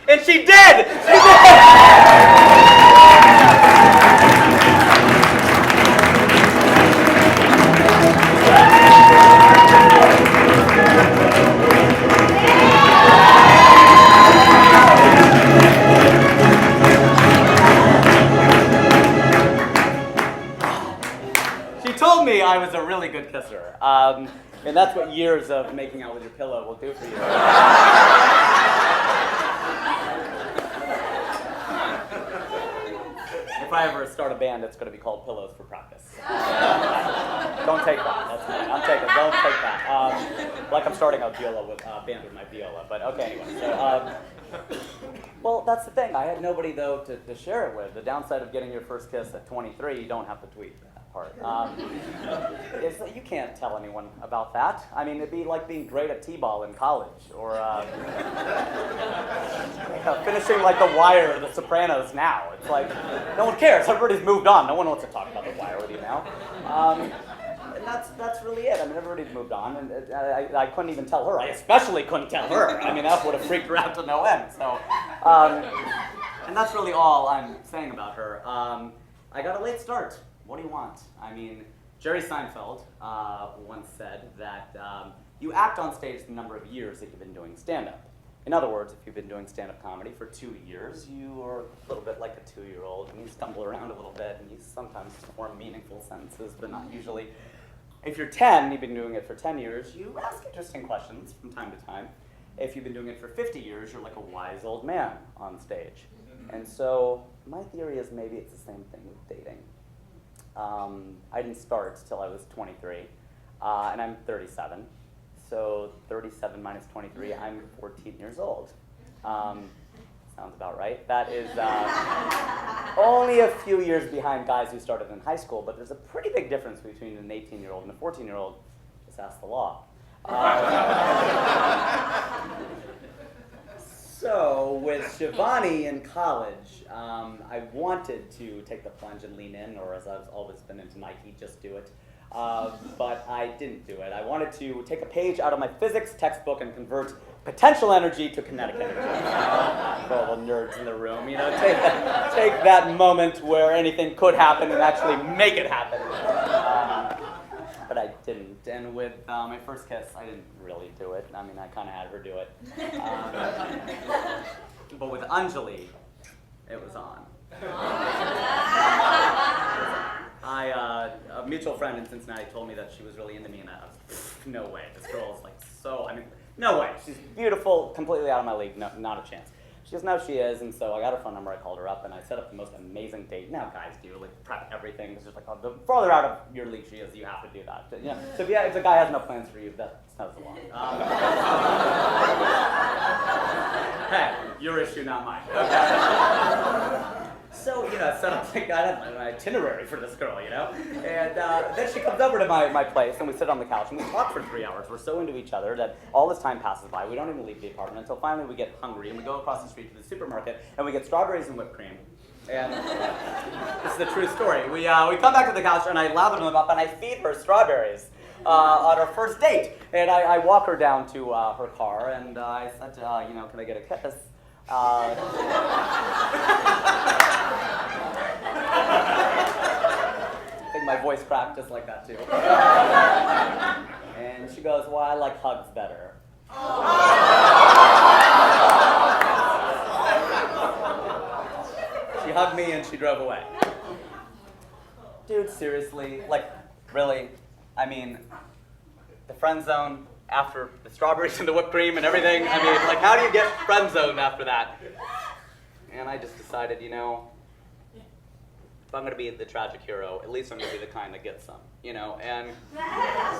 And she did! She did! She told me I was a really good kisser. And that's what years of making out with your pillow will do for you. If I ever start a band, it's going to be called Pillows for Practice. Don't take that. That's mine. I'm taking it. Don't take that. Like I'm starting a band with my viola. But okay, anyway. So, well, that's the thing. I had nobody, though, to share it with. The downside of getting your first kiss at 23, you don't have to tweet that part. Is that you can't tell anyone about that. I mean, it'd be like being great at t-ball in college, or finishing like The Wire or The Sopranos now. It's like, no one cares. Everybody's moved on. No one wants to talk about The Wire with you now. And that's really it. I mean, everybody's moved on, and I couldn't even tell her. I especially couldn't tell her. I mean, that would have freaked her out to no end. So, and that's really all I'm saying about her. I got a late start. What do you want? I mean, Jerry Seinfeld once said that you act on stage the number of years that you've been doing stand-up. In other words, if you've been doing stand-up comedy for 2 years, you are a little bit like a 2-year-old, and you stumble around a little bit, and you sometimes form meaningful sentences, but not usually. If you're 10, you've been doing it for 10 years, you ask interesting questions from time to time. If you've been doing it for 50 years, you're like a wise old man on stage. And so my theory is maybe it's the same thing with dating. I didn't start till I was 23, and I'm 37. So 37 minus 23, I'm 14 years old. Sounds about right. That is only a few years behind guys who started in high school, but there's a pretty big difference between an 18-year-old and a 14-year-old. Just ask the law. So with Shivani in college, I wanted to take the plunge and lean in, or as I've always been into Nike, just do it. But I didn't do it. I wanted to take a page out of my physics textbook and convert potential energy to kinetic energy. For all the nerds in the room, take that moment where anything could happen and actually make it happen. But I didn't. And with my first kiss, I didn't really do it. I mean, I kind of had her do it. But with Anjali, it was on. A mutual friend in Cincinnati told me that she was really into me, and I was, no way. This girl is like so, no way. She's beautiful, completely out of my league, no, not a chance. She goes, no, she is, and so I got her phone number, I called her up, and I set up the most amazing date. Now guys do, like, prep everything. It's just like, oh, the farther out of your league she is, you have to do that. So if the guy has no plans for you, that's the law. Hey, your issue, not mine. Okay. So, set up, like, I had an itinerary for this girl, and then she comes over to my place, and we sit on the couch, and we talk for 3 hours. We're so into each other that all this time passes by. We don't even leave the apartment until finally we get hungry, and we go across the street to the supermarket, and we get strawberries and whipped cream. And this is the true story. We come back to the couch, and I lather them up, and I feed her strawberries on our first date. And I walk her down to her car, and I said, can I get a kiss? think my voice cracked just like that too. And she goes, well, I like hugs better. She hugged me and she drove away. Dude, seriously, like, really? I mean, the friend zone after the strawberries and the whipped cream and everything? I mean, like, how do you get friend zoned after that? And I just decided, you know, if I'm going to be the tragic hero, at least I'm going to be the kind that gets some, you know? And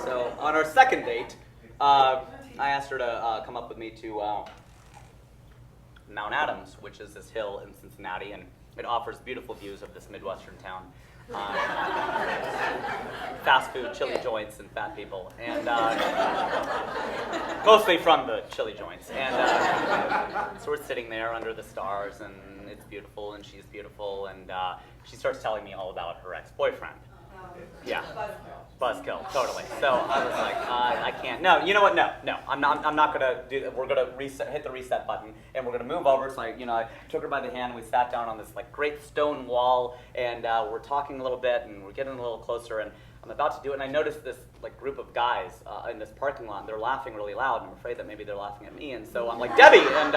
so on our second date, I asked her to come up with me to Mount Adams, which is this hill in Cincinnati, and it offers beautiful views of this Midwestern town. Fast food, chili joints, and fat people, and mostly from the chili joints. And so we're sitting there under the stars, and it's beautiful, and she's beautiful, and she starts telling me all about her ex-boyfriend. Yeah, buzzkill, totally. So I was like, I can't. No, you know what? No, I'm not gonna do that. We're gonna hit the reset button, and we're gonna move over. So I took her by the hand. We sat down on this like great stone wall, and we're talking a little bit, and we're getting a little closer. And I'm about to do it, and I noticed this like group of guys in this parking lot. And they're laughing really loud, and I'm afraid that maybe they're laughing at me. And so I'm like, Debbie, and.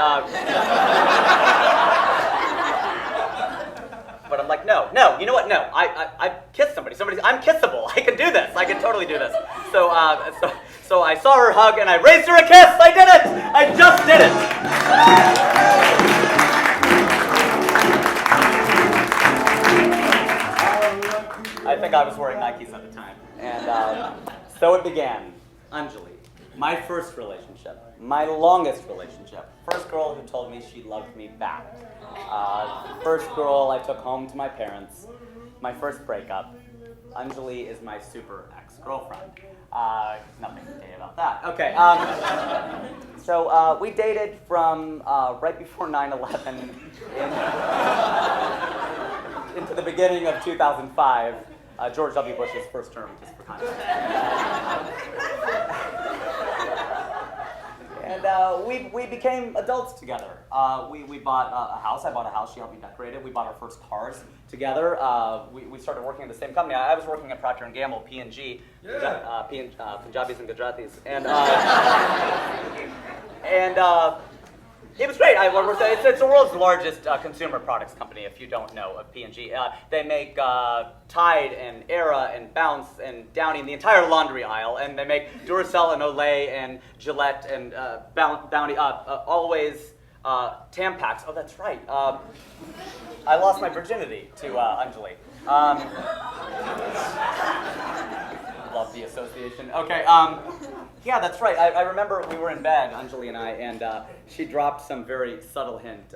But I'm like, no, you know what? No, I kissed somebody. I'm kissable. I can do this. I can totally do this. So I saw her hug and I raised her a kiss. I did it. I just did it. I think I was wearing Nikes at the time, and so it began. Anjali, my first relationship, my longest relationship. First girl who told me she loved me back. First girl I took home to my parents. My first breakup. Anjali is my super ex-girlfriend. Nothing to say about that. Okay. So we dated from right before 9/11 into the beginning of 2005. George W. Bush's first term, just for context. And we became adults together. We bought a house. I bought a house. She helped me decorate it. We bought our first cars together. We started working at the same company. I was working at Procter & Gamble, P&G, Punjabis and Gujaratis. And it was great. It's the world's largest consumer products company, if you don't know of P&G. They make Tide and Era and Bounce and Downy and the entire laundry aisle. And they make Duracell and Olay and Gillette and Bounty, Always, Tampax. Oh, that's right. I lost my virginity to Anjali. Love the association. Okay. Yeah, that's right. I remember we were in bed, Anjali and I, and she dropped some very subtle hint.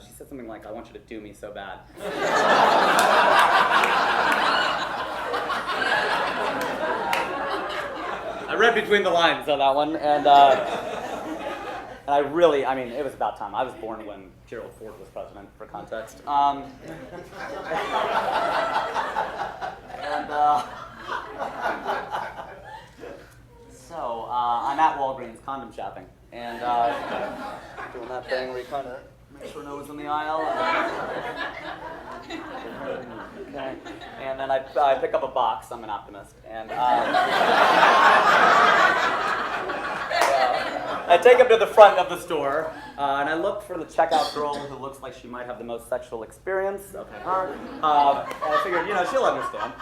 She said something like, I want you to do me so bad. I read between the lines on that one, and I really, it was about time. I was born when Gerald Ford was president, for context. So I'm at Walgreens condom shopping, and doing that thing where you kind of make sure no one's in the aisle. Okay. And then I pick up a box. I'm an optimist, and I take him to the front of the store, and I look for the checkout girl who looks like she might have the most sexual experience. Okay, her. And I figured, she'll understand.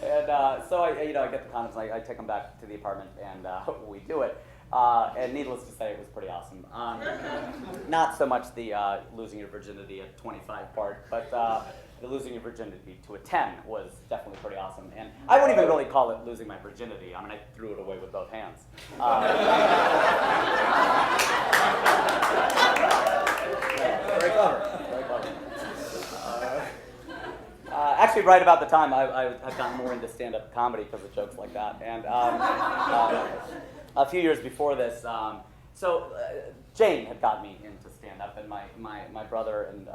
And so I get the condoms, and I take them back to the apartment, and we do it. And needless to say, it was pretty awesome. Not so much the losing your virginity at 25 part, but the losing your virginity to a 10 was definitely pretty awesome. And I wouldn't even really call it losing my virginity. I threw it away with both hands. Very clever. Very clever. Actually, right about the time, I had gotten more into stand-up comedy because of jokes like that. And a few years before this, Jane had got me into stand-up, and my brother and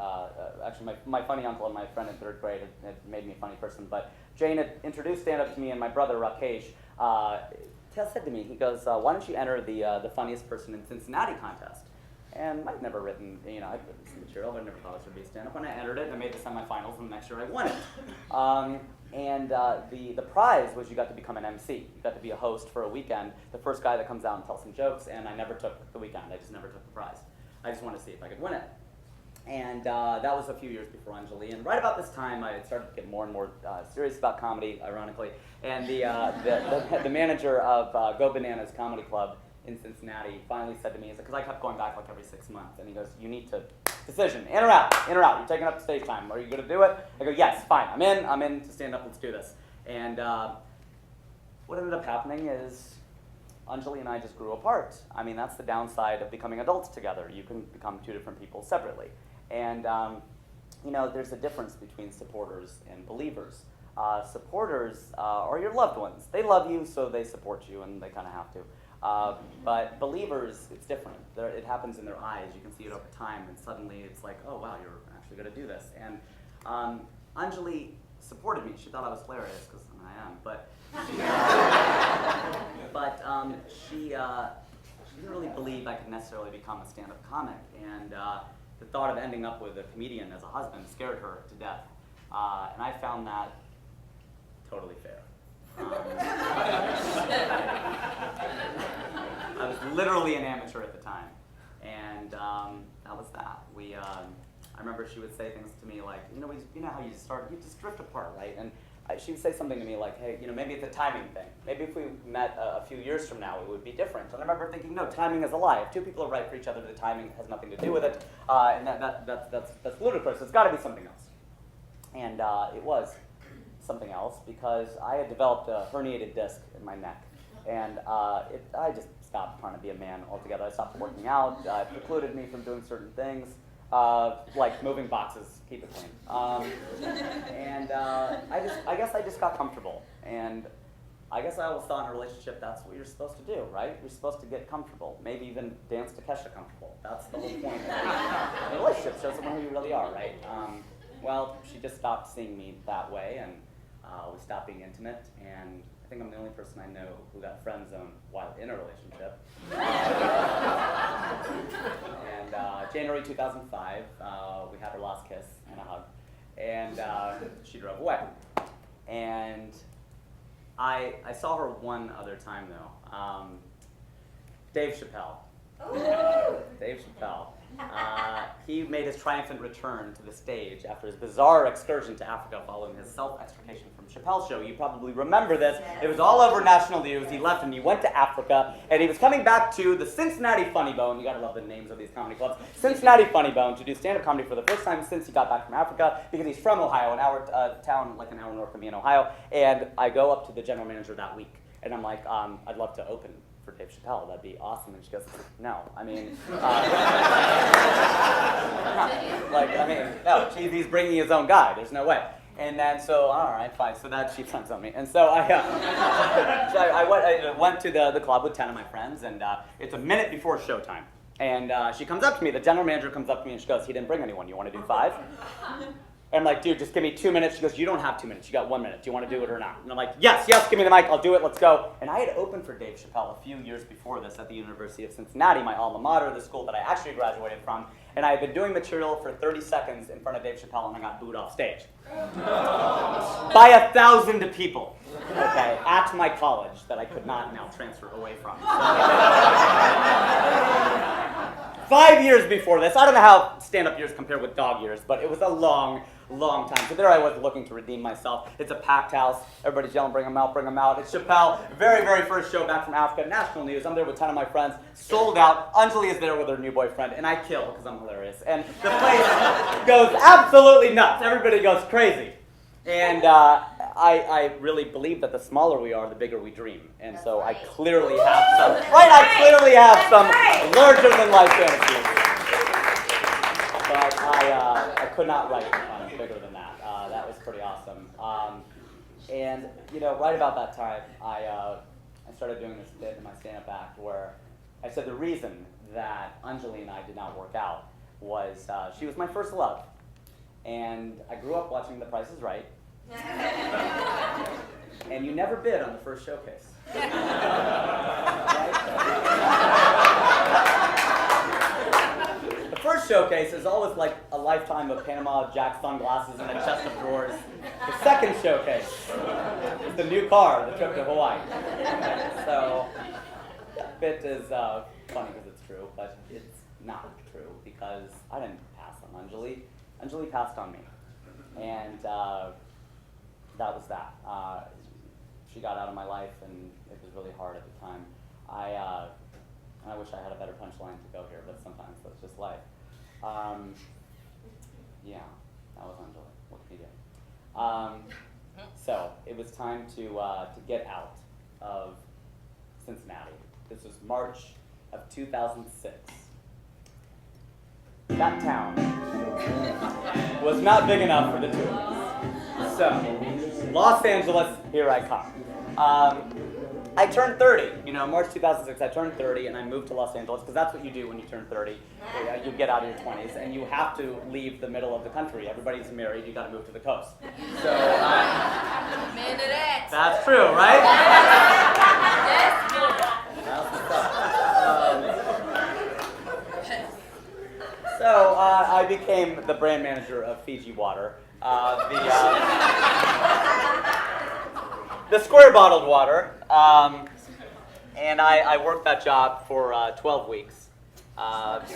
actually my funny uncle and my friend in third grade had made me a funny person. But Jane had introduced stand-up to me, and my brother Rakesh said to me, he goes, "Why don't you enter the funniest person in Cincinnati contest?" And I'd never written, I'd written some material, but I never thought this would be stand-up. When I entered it, and I made the semifinals, and the next year I won it. The prize was you got to become an MC. You got to be a host for a weekend, the first guy that comes out and tells some jokes, and I never took the weekend. I just never took the prize. I just wanted to see if I could win it. And that was a few years before Anjali. And right about this time, I had started to get more and more serious about comedy, ironically. And the manager of Go Bananas Comedy Club in Cincinnati finally said to me, because I kept going back like every 6 months, and he goes, you need to, decision, in or out, you're taking up the stage time, are you going to do it? I go, yes, fine, I'm in to stand up, let's do this. And what ended up happening is Anjali and I just grew apart. I mean, that's the downside of becoming adults together. You can become two different people separately. And there's a difference between supporters and believers. Supporters are your loved ones. They love you, so they support you, and they kind of have to. But believers, it's different. It happens in their eyes. You can see it over time, and suddenly it's like, oh, wow, you're actually going to do this. And Anjali supported me. She thought I was hilarious, because I am. But she didn't really believe I could necessarily become a stand-up comic. And the thought of ending up with a comedian as a husband scared her to death. And I found that totally fair. I was literally an amateur at the time, and that was that. I remember she would say things to me like, you know how you just drift apart, right? And she would say something to me like, hey, maybe it's a timing thing. Maybe if we met a few years from now, it would be different. And I remember thinking, no, timing is a lie. If two people are right for each other, the timing has nothing to do with it, and that's ludicrous. It's got to be something else. And it was something else because I had developed a herniated disc in my neck, and I just stopped trying to be a man altogether. I stopped working out. It precluded me from doing certain things, like moving boxes, keep it clean. I guess I just got comfortable, and I guess I always thought in a relationship that's what you're supposed to do, right? You're supposed to get comfortable, maybe even dance to Kesha comfortable. That's the whole point of a relationship. Shows someone who you really are, right? Well, she just stopped seeing me that way, and we stopped being intimate, and I think I'm the only person I know who got friend zoned while in a relationship. And January 2005, we had our last kiss and a hug, and she drove away. And I saw her one other time though. Dave Chappelle. Dave Chappelle. He made his triumphant return to the stage after his bizarre excursion to Africa following his self-extrication from Chappelle's show. You probably remember this. It was all over national news. He left and he went to Africa, and he was coming back to the Cincinnati Funny Bone. You gotta love the names of these comedy clubs. Cincinnati Funny Bone to do stand-up comedy for the first time since he got back from Africa, because he's from Ohio, an hour town like an hour north of me in Ohio. And I go up to the general manager that week, and I'm like, I'd love to open for Dave Chappelle, that'd be awesome. And she goes, no, no, he's bringing his own guy, there's no way. And then, so, all right, fine, so that she friends on me. And so I went to the club with 10 of my friends, and it's a minute before showtime. And she comes up to me, the general manager comes up to me, and she goes, he didn't bring anyone, you want to do 5? And I'm like, dude, just give me 2 minutes. She goes, you don't have 2 minutes, you got 1 minute. Do you want to do it or not? And I'm like, yes, give me the mic, I'll do it, let's go. And I had opened for Dave Chappelle a few years before this at the University of Cincinnati, my alma mater, the school that I actually graduated from. And I had been doing material for 30 seconds in front of Dave Chappelle, and I got booed off stage. By 1,000 people, okay, at my college that I could not now transfer away from. 5 years before this, I don't know how stand-up years compare with dog years, but it was a long time. So there I was looking to redeem myself. It's a packed house. Everybody's yelling, bring them out, bring them out. It's Chappelle, very, very first show back from Africa, national news. I'm there with 10 of my friends, sold out. Anjali is there with her new boyfriend, and I kill because I'm hilarious. And the place goes absolutely nuts. Everybody goes crazy. And I really believe that the smaller we are, the bigger we dream. And so I clearly have some, larger-than-life fantasies. But I could not write one bigger than that. That was pretty awesome. And right about that time, I started doing this bit in my stand-up act where I said the reason that Anjali and I did not work out was she was my first love. And I grew up watching The Price is Right. And you never bid on the first showcase. Right? showcase is always like a lifetime of Panama Jack sunglasses and a chest of drawers. The second showcase is the new car, the trip to Hawaii. So that bit is funny because it's true, but it's not true because I didn't pass on Anjali. Anjali passed on me. And that was that. She got out of my life, and it was really hard at the time. I wish I had a better punchline to go here, but sometimes that's just life. Yeah, that was Anjali. What can you do? So it was time to get out of Cincinnati. This was March of 2006. That town was not big enough for the two of us. So, Los Angeles, here I come. I turned 30, March 2006, I turned 30 and I moved to Los Angeles because that's what you do when you turn 30. You get out of your 20s and you have to leave the middle of the country. Everybody's married, you got to move to the coast. So, that's true, right? So I became the brand manager of Fiji Water, the square bottled water, and I worked that job for 12 weeks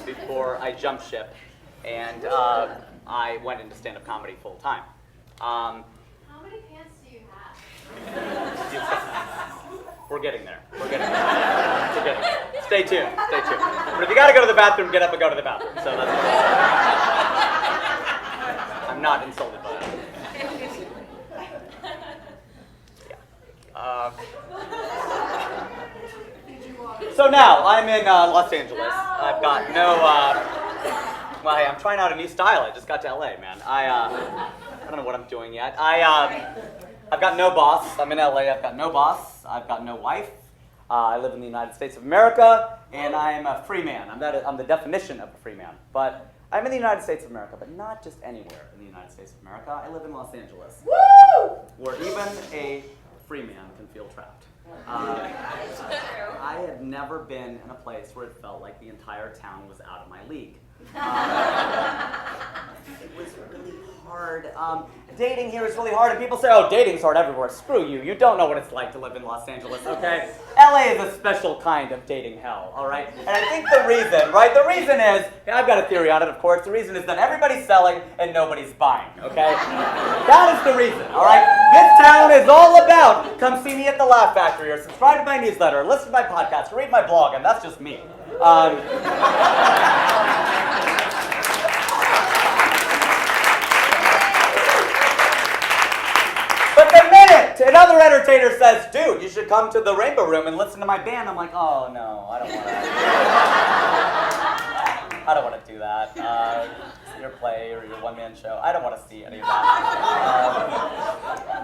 before I jumped ship, and I went into stand-up comedy full time. How many pants do you have? We're getting there. Stay tuned. But if you gotta go to the bathroom, get up and go to the bathroom. So that's I'm not insulted by that. Yeah. So now I'm in Los Angeles. I've got no. Well, hey, I'm trying out a new style. I just got to LA, man. I don't know what I'm doing yet. I've got no boss. I'm in LA. I've got no boss. I've got no wife. I live in the United States of America, and I'm a free man. I'm the definition of a free man. But I'm in the United States of America, but not just anywhere in the United States of America. I live in Los Angeles, where even a free man can feel trapped. I had never been in a place where it felt like the entire town was out of my league. It was really hard. Dating here is really hard, and people say, oh, dating's hard everywhere. Screw you. You don't know what it's like to live in Los Angeles, okay? LA is a special kind of dating hell, all right? And I think the reason is, I've got a theory on it, of course, the reason is that everybody's selling and nobody's buying, okay? That is the reason, all right? This town is all about, come see me at the Laugh Factory, or subscribe to my newsletter, or listen to my podcast, or read my blog, and that's just me. But the minute another entertainer says, dude, you should come to the Rainbow Room and listen to my band, I'm like, oh no, I don't want to do that. Your play or your one-man show, I don't want to see any of that.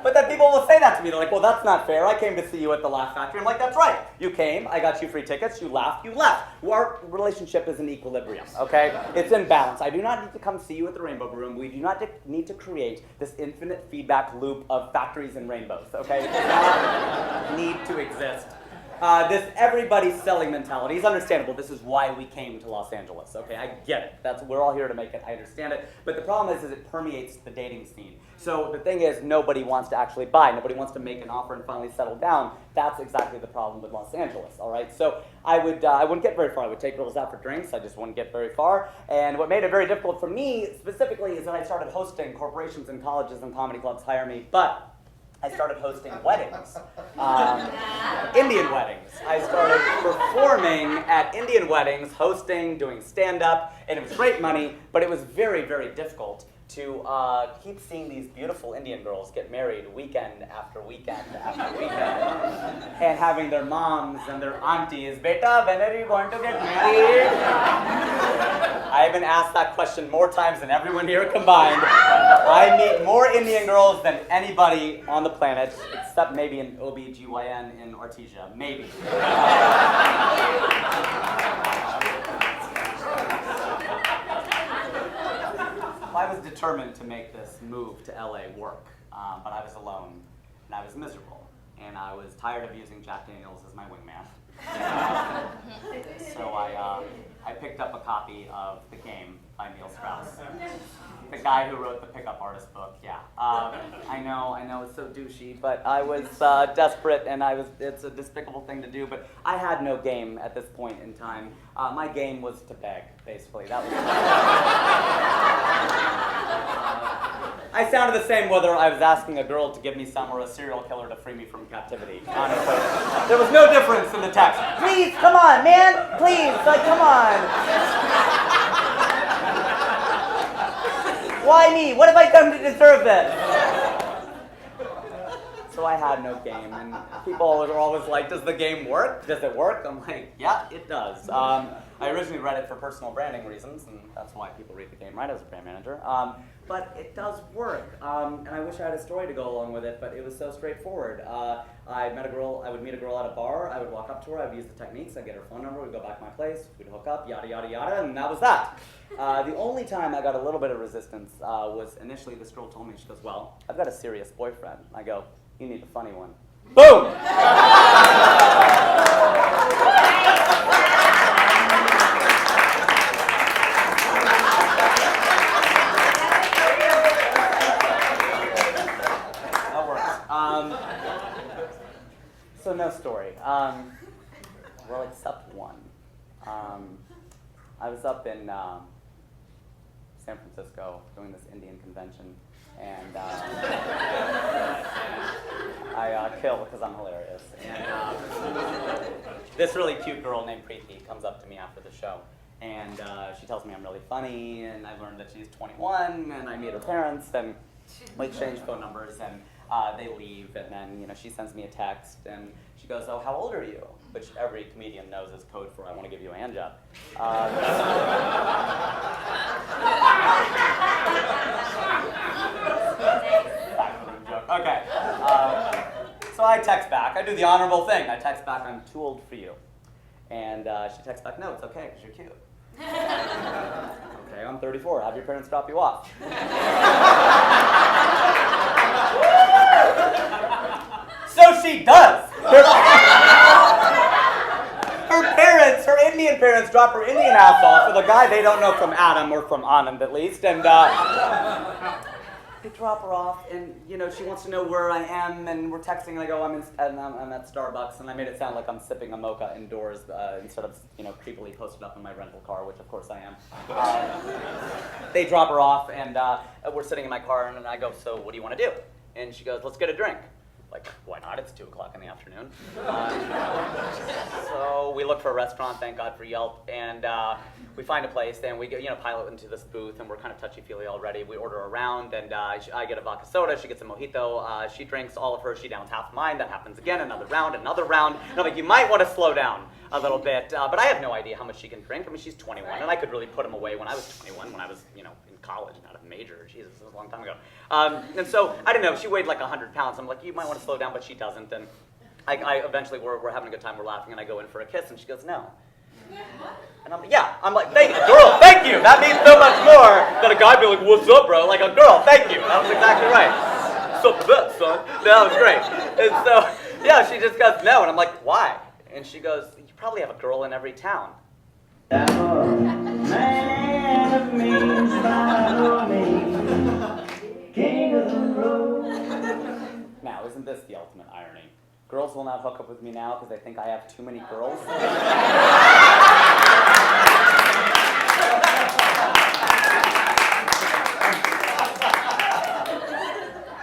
But then people will say that to me. They're like, well, that's not fair. I came to see you at the Laugh Factory. I'm like, that's right. You came, I got you free tickets, you laughed, you left. Our relationship is in equilibrium, okay? It's in balance. I do not need to come see you at the Rainbow Room. We do not need to create this infinite feedback loop of factories and rainbows, okay? It does not need to exist. This everybody's selling mentality is understandable. This is why we came to Los Angeles, okay? I get it. We're all here to make it. I understand it. But the problem is it permeates the dating scene. So the thing is, nobody wants to actually buy. Nobody wants to make an offer and finally settle down. That's exactly the problem with Los Angeles, all right? So I wouldn't get very far. I would take girls out for drinks. I just wouldn't get very far. And what made it very difficult for me specifically is that I started hosting corporations and colleges and comedy clubs hire me, but I started hosting weddings, Indian weddings. I started performing at Indian weddings, hosting, doing stand-up, and it was great money, but it was very, very difficult to keep seeing these beautiful Indian girls get married weekend after weekend after weekend, and having their moms and their aunties, Beta, when are you going to get married? I've been asked that question more times than everyone here combined. I meet more Indian girls than anybody on the planet, except maybe an OB/GYN in Artesia, maybe. I was determined to make this move to LA work, but I was alone, and I was miserable, and I was tired of using Jack Daniels as my wingman. So I picked up a copy of The Game by Neil Strauss. The guy who wrote the pickup artist book, yeah. I know, it's so douchey, but I was desperate, and it's a despicable thing to do, but I had no game at this point in time. My game was to beg, basically. That was I sounded the same whether I was asking a girl to give me some or a serial killer to free me from captivity, honestly. There was no difference in the text. Please, come on, man, please, come on. Why me? What have I done to deserve this? So I had no game, and people were always like, does the game work? Does it work? I'm like, yeah, it does. I originally read it for personal branding reasons, and that's why people read the game, right, as a brand manager. But it does work, and I wish I had a story to go along with it, but it was so straightforward. I would meet a girl at a bar, I would walk up to her, I would use the techniques, I'd get her phone number, we'd go back to my place, we'd hook up, yada, yada, yada, and that was that. The only time I got a little bit of resistance was initially this girl told me, she goes, well, I've got a serious boyfriend. I go, you need a funny one. Boom! That works. So no story. Well, except one. I was up in San Francisco doing this Indian convention, and I kill because I'm hilarious. And this really cute girl named Preeti comes up to me after the show, and she tells me I'm really funny, and I've learned that she's 21, and I meet her parents, and we exchange phone numbers, and they leave, and then she sends me a text, and she goes, oh, how old are you? Which every comedian knows is code for I want to give you a hand job. Okay. So I text back. I do the honorable thing. I text back, I'm too old for you. And she texts back, no, it's okay, because you're cute. Okay, I'm 34. Have your parents drop you off. So she does. Her Indian parents drop her Indian ass off with a guy they don't know from Adam, or from Anand at least, and they drop her off, and she wants to know where I am, and we're texting, and I go, I'm at Starbucks, and I made it sound like I'm sipping a mocha indoors instead of creepily posted up in my rental car, which of course I am. They drop her off, and we're sitting in my car, and I go, so what do you want to do? And she goes, let's get a drink. Like, why not? It's 2 o'clock in the afternoon. So we look for a restaurant, thank God for Yelp, and we find a place, and we get, pilot into this booth, and we're kind of touchy-feely already. We order a round, and I get a vodka soda, she gets a mojito, she drinks all of hers, she downs half of mine, that happens again, another round, and I'm like, you might want to slow down a little bit, but I have no idea how much she can drink. I mean, she's 21, and I could really put him away when I was 21, when I was, in college, not a major. Jesus, this was a long time ago. And so, I don't know, she weighed like 100 pounds. I'm like, you might want to slow down, but she doesn't. And I eventually, we're having a good time, we're laughing, and I go in for a kiss, and she goes, no. And I'm like, yeah. I'm like, thank you, girl, thank you. That means so much more than a guy be like, what's up, bro? Like a girl, thank you. That was exactly right. What's up with that, son? That was great. And so, yeah, she just goes, no. And I'm like, why? And she goes, you probably have a girl in every town. Man of means by me, king of the road. Now, isn't this the ultimate irony? Girls will not hook up with me now because they think I have too many girls.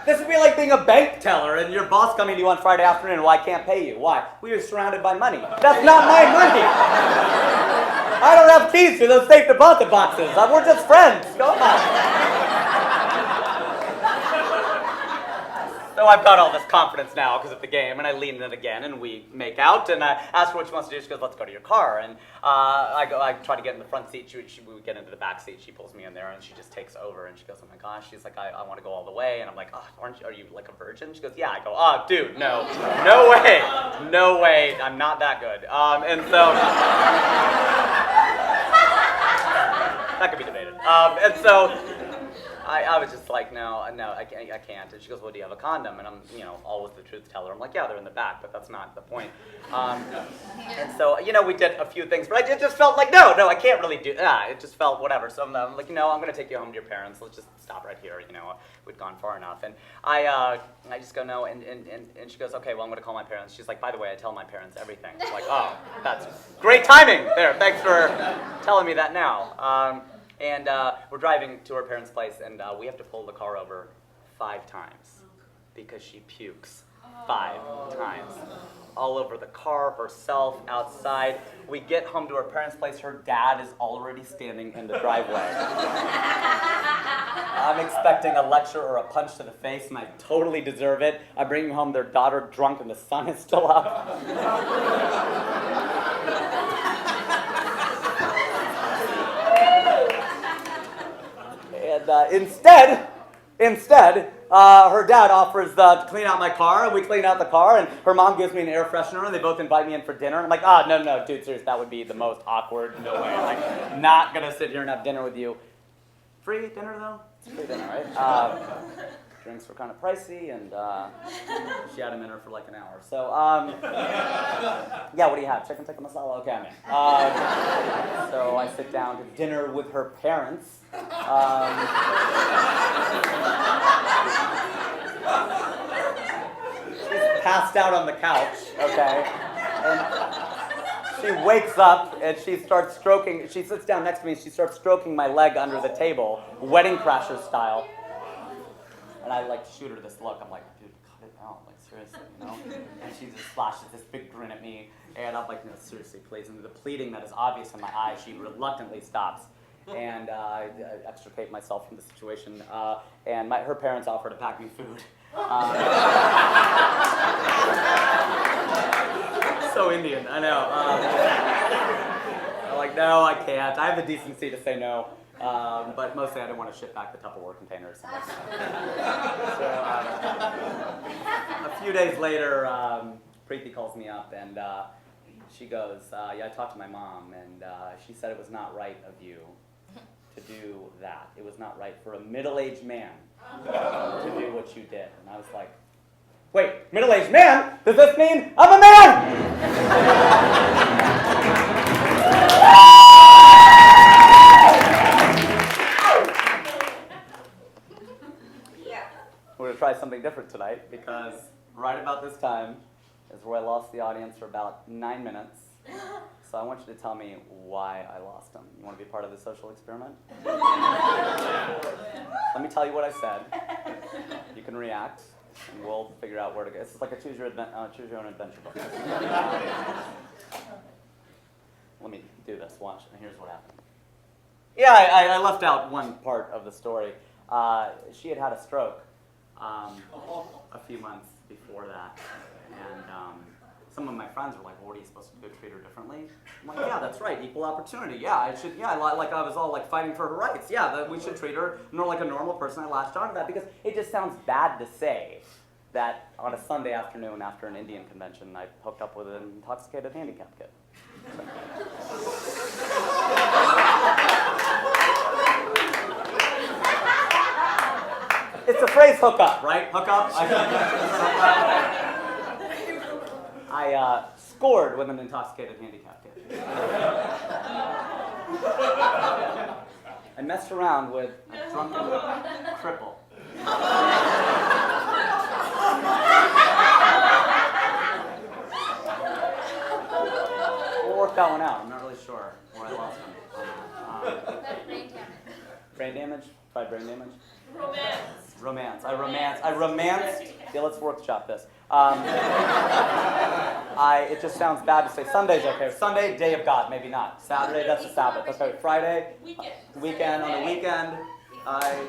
This would be like being a bank teller and your boss coming to you on Friday afternoon, well, I can't pay you. Why? We are surrounded by money. That's not my money. I don't have keys to those safe deposit boxes. We're just friends. Go on. So I've got all this confidence now because of the game, and I lean in again, and we make out, and I ask her what she wants to do. She goes, let's go to your car. And I try to get in the front seat. We get into the back seat. She pulls me in there, and she just takes over, and she goes, oh my gosh. She's like, I want to go all the way. And I'm like, oh, are you like a virgin? She goes, yeah. I go, oh, dude, no way. No way. I'm not that good. And so that could be debated. And so I was just like, no, I can't. And she goes, well, do you have a condom? And I'm, always the truth teller. I'm like, yeah, they're in the back, but that's not the point. And so, we did a few things, but it just felt like, no, I can't really do that. It just felt whatever. So I'm like, I'm going to take you home to your parents. Let's just stop right here. We'd gone far enough. And I just go, no, and she goes, okay, well, I'm going to call my parents. She's like, by the way, I tell my parents everything. I'm like, oh, that's great timing there. Thanks for telling me that now. And we're driving to her parents' place, and we have to pull the car over 5 times because she pukes 5 times. All over the car, herself, outside. We get home to her parents' place. Her dad is already standing in the driveway. I'm expecting a lecture or a punch to the face, and I totally deserve it. I bring home their daughter drunk, and the sun is still up. And instead, her dad offers to clean out my car. We clean out the car, and her mom gives me an air freshener, and they both invite me in for dinner. I'm like, no, dude, seriously, that would be the most awkward. No way. I'm like, not gonna sit here and have dinner with you. Free dinner, though? It's free dinner, right? Drinks were kind of pricey, and she had them in her for like an hour. So, yeah, what do you have? Chicken tikka masala? Okay, I'm in. So I sit down to dinner with her parents. She's passed out on the couch, okay? And she wakes up and she starts stroking, she sits down next to me and she starts stroking my leg under the table, Wedding Crashers style. And I shoot her this look. I'm like, dude, cut it out, seriously, And she just flashes this big grin at me. And I'm like, no, seriously, please. And the pleading that is obvious in my eyes, she reluctantly stops. And I extricate myself from the situation. And her parents offer to pack me food. So Indian, I know. I'm like, no, I can't. I have the decency to say no. But mostly I didn't want to ship back the Tupperware containers. So, a few days later, Preeti calls me up and she goes, yeah, I talked to my mom and she said it was not right of you to do that. It was not right for a middle-aged man to do what you did. And I was like, wait, middle-aged man? Does this mean I'm a man? We're going to try something different tonight because right about this time is where I lost the audience for about 9 minutes. So I want you to tell me why I lost them. You want to be part of the social experiment? Let me tell you what I said. You can react, and we'll figure out where to go. This is like a choose your own adventure book. Let me do this. Watch, and here's what happened. Yeah, I left out one part of the story. She had a stroke a few months before that, and some of my friends were like, well, what are you supposed to do, treat her differently? I'm like, yeah, that's right, equal opportunity. Yeah, I should, yeah, like I was all like fighting for her rights. Yeah, that we should treat her like a normal person. I latched onto that because it just sounds bad to say that on a Sunday afternoon after an Indian convention, I hooked up with an intoxicated handicapped kid. It's a phrase, hook up, right? Hook up? I scored with an intoxicated handicapped kid. I messed around with a drunken cripple. We'll work that one out. I'm not really sure where I lost him. Brain damage? Tried brain damage? Romance. I romanced. Yeah, let's workshop this. It just sounds bad to say Sunday's okay. Sunday, day of God, maybe not. Saturday, that's the Sabbath. Okay, Friday, weekend. On the weekend, I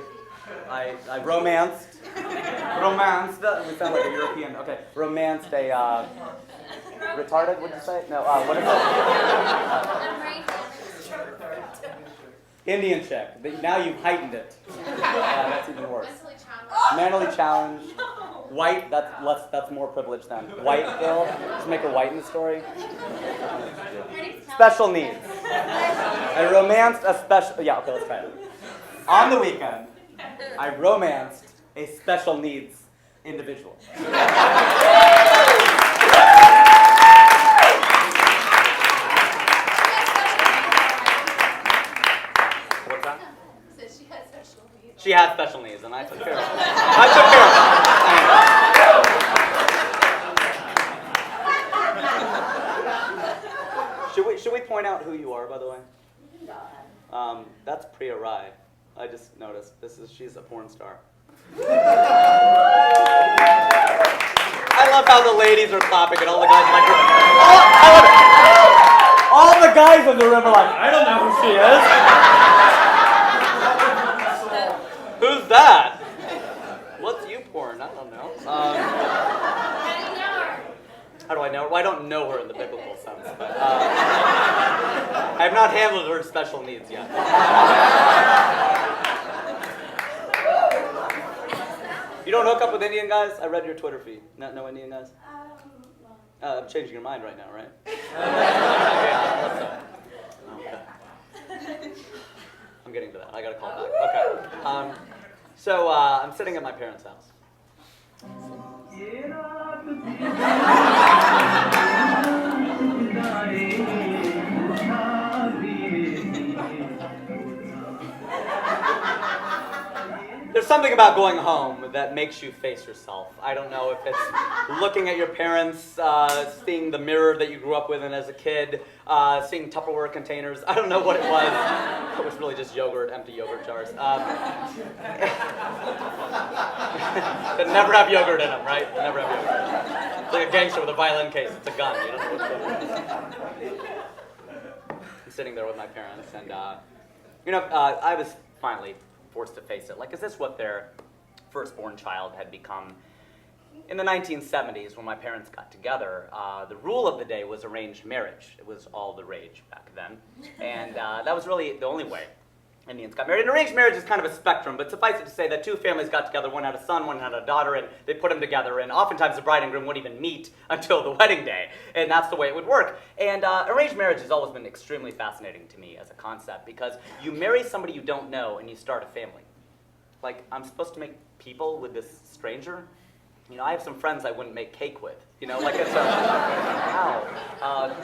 romanced. We sound like a European. Okay, romanced a retarded. What'd you say? No. What is it? Indian chick. Now you've heightened it. That's even worse. Mentally challenged. White. That's more privileged than white. Ill. Just make her white in the story. Special needs. I romanced a special. Yeah. Okay. Let's try it. On the weekend, I romanced a special needs individual. She What's that? said she had special needs. She had special needs, and I took care of her. I took care of her. Should we point out who you are, by the way? That's Priya Rai. I just noticed. She's a porn star. I love how the ladies are clapping and all the guys are like, I love it. All the guys in the room are like, I don't know who she is. Who's that? What's you porn? I don't know. How do I know her? Well, I don't know her in the biblical sense, but I have not handled her special needs yet. You don't hook up with Indian guys? I read your Twitter feed. No Indian guys? I'm changing your mind right now, right? Okay. I'm getting to that. I gotta call back. Okay. So I'm sitting at my parents' house. There's something about going home that makes you face yourself. I don't know if it's looking at your parents, seeing the mirror that you grew up with as a kid, seeing Tupperware containers. I don't know what it was. It was really just yogurt, empty yogurt jars. That never have yogurt in them, right? Never have yogurt in them. It's like a gangster with a violin case. It's a gun. You don't know what's going on. I'm sitting there with my parents, and I was finally forced to face it. Like, is this what their firstborn child had become? In the 1970s, when my parents got together, the rule of the day was arranged marriage. It was all the rage back then. And that was really the only way Indians got married. And arranged marriage is kind of a spectrum, but suffice it to say that two families got together, one had a son, one had a daughter, and they put them together, and oftentimes the bride and groom wouldn't even meet until the wedding day, and that's the way it would work. And arranged marriage has always been extremely fascinating to me as a concept, because you marry somebody you don't know and you start a family. Like, I'm supposed to make people with this stranger? You know, I have some friends I wouldn't make cake with. You know, like it's wow.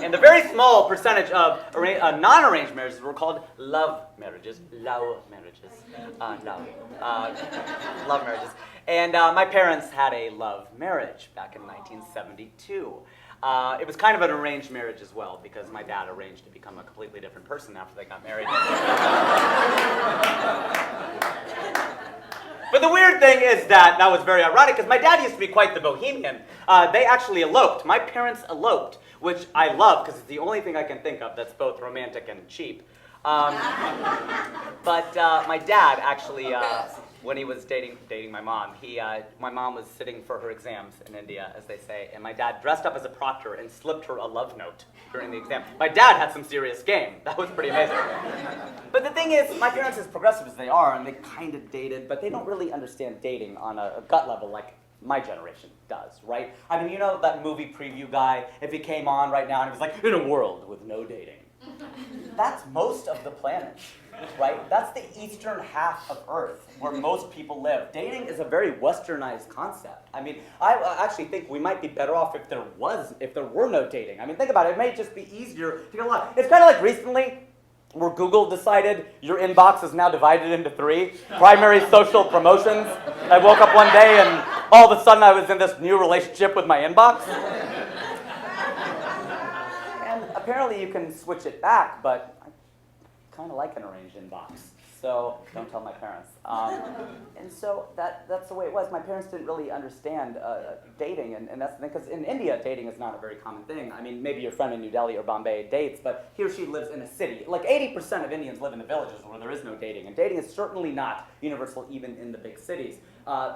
And the very small percentage of non-arranged marriages were called love marriages. Love marriages. Love marriages. And my parents had a love marriage back in 1972. It was kind of an arranged marriage as well, because my dad arranged to become a completely different person after they got married. But the weird thing is that was very ironic, because my dad used to be quite the bohemian. They actually eloped. My parents eloped, which I love, because it's the only thing I can think of that's both romantic and cheap. But my dad actually, when he was dating my mom, my mom was sitting for her exams in India, as they say, and my dad dressed up as a proctor and slipped her a love note during the exam. My dad had some serious game. That was pretty amazing. But the thing is, my parents, as progressive as they are, and they kind of dated, but they don't really understand dating on a gut level like my generation does, right? I mean, you know that movie preview guy, if he came on right now and he was like, in a world with no dating. That's most of the planet, right? That's the eastern half of Earth where most people live. Dating is a very westernized concept. I mean, I actually think we might be better off if there were no dating. I mean, think about it. It may just be easier to get along. It's kind of like recently where Google decided your inbox is now divided into 3 primary social promotions. I woke up one day and all of a sudden I was in this new relationship with my inbox. Apparently you can switch it back, but I kind of like an arranged inbox, so don't tell my parents. And so that's the way it was. My parents didn't really understand dating, and that's the thing, because in India, dating is not a very common thing. I mean, maybe your friend in New Delhi or Bombay dates, but he or she lives in a city. Like 80% of Indians live in the villages where there is no dating, and dating is certainly not universal even in the big cities.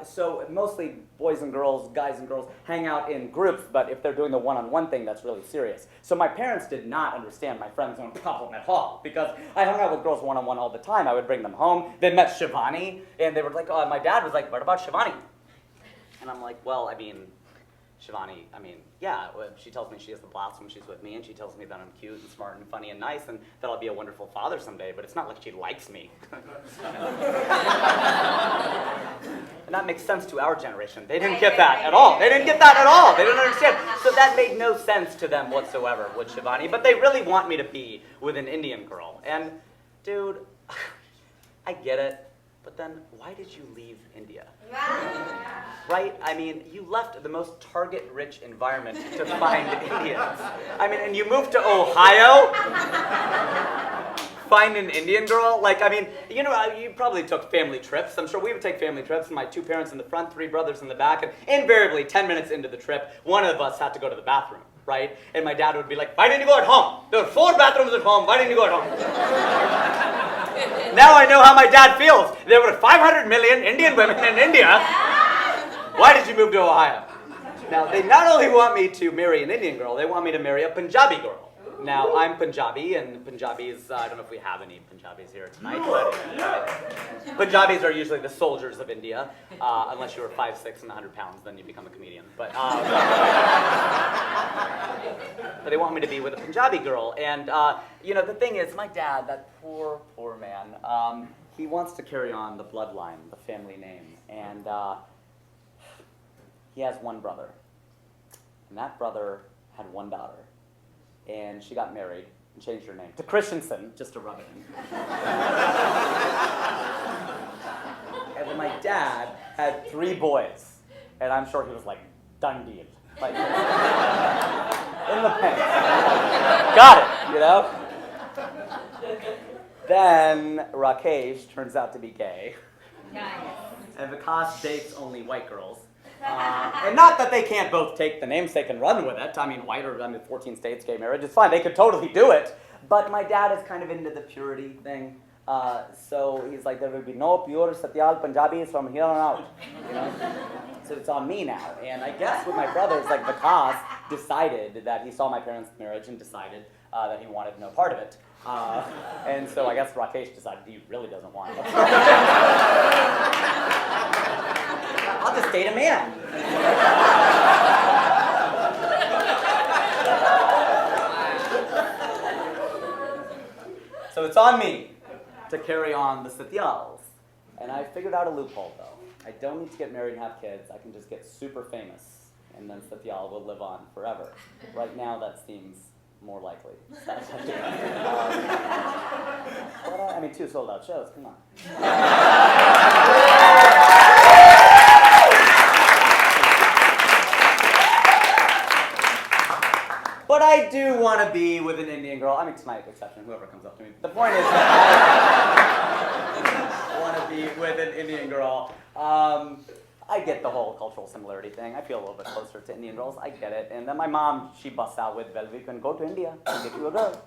So mostly boys and girls, guys and girls, hang out in groups, but if they're doing the one-on-one thing, that's really serious. So my parents did not understand my friend zone problem at all, because I hung out with girls one-on-one all the time. I would bring them home. They met Shivani, and they were like, oh, my dad was like, what about Shivani? And I'm like, well, I mean, Shivani, I mean, yeah, well, she tells me she has the blast when she's with me, and she tells me that I'm cute and smart and funny and nice, and that I'll be a wonderful father someday, but it's not like she likes me. And that makes sense to our generation. They didn't get that at all. They didn't get that at all. They didn't understand. So that made no sense to them whatsoever with Shivani, but they really want me to be with an Indian girl. And, dude, I get it. But then, why did you leave India? Right? I mean, you left the most target-rich environment to find Indians. I mean, and you moved to Ohio? Find an Indian girl? Like, I mean, you know, you probably took family trips. I'm sure we would take family trips, and my 2 parents in the front, 3 brothers in the back, and invariably, 10 minutes into the trip, one of us had to go to the bathroom, right? And my dad would be like, why didn't you go at home? There were 4 bathrooms at home. Why didn't you go at home? Now I know how my dad feels. There were 500 million Indian women in India. Why did you move to Ohio? Now, they not only want me to marry an Indian girl, they want me to marry a Punjabi girl. Now, I'm Punjabi, and Punjabis, I don't know if we have any Punjabis here tonight, but Punjabis are usually the soldiers of India. Unless you were 5'6" and 100 pounds, then you become a comedian. But they want me to be with a Punjabi girl. And, you know, the thing is, my dad, that poor, poor man, he wants to carry on the bloodline, the family name. And he has 1 brother. And that brother had 1 daughter. And she got married and changed her name to Christensen, just to rub it in. And then my dad had 3 boys. And I'm sure he was like, done deal. Like, in the pen. Got it, you know? Then Rakesh turns out to be gay. And Vikas dates only white girls. And not that they can't both take the namesake and run with it. I mean, 14 states, gay marriage, it's fine. They could totally do it. But my dad is kind of into the purity thing. So he's like, there will be no pure Satyal Punjabis from here on out. You know? So it's on me now. And I guess with my brothers, like Vikas decided that he saw my parents' marriage and decided that he wanted no part of it. And so I guess Rakesh decided he really doesn't want it. I'll just date a man. So it's on me to carry on the Satyals. And I figured out a loophole, though. I don't need to get married and have kids. I can just get super famous, and then Satyal will live on forever. Right now, that seems more likely. But, I mean, 2 sold-out shows, come on. But I do want to be with an Indian girl. I mean, tonight, exception, whoever comes up to me. The point is I want to be with an Indian girl. I get the whole cultural similarity thing. I feel a little bit closer to Indian girls. I get it. And then my mom, she busts out with, well, we can go to India and get you a girl.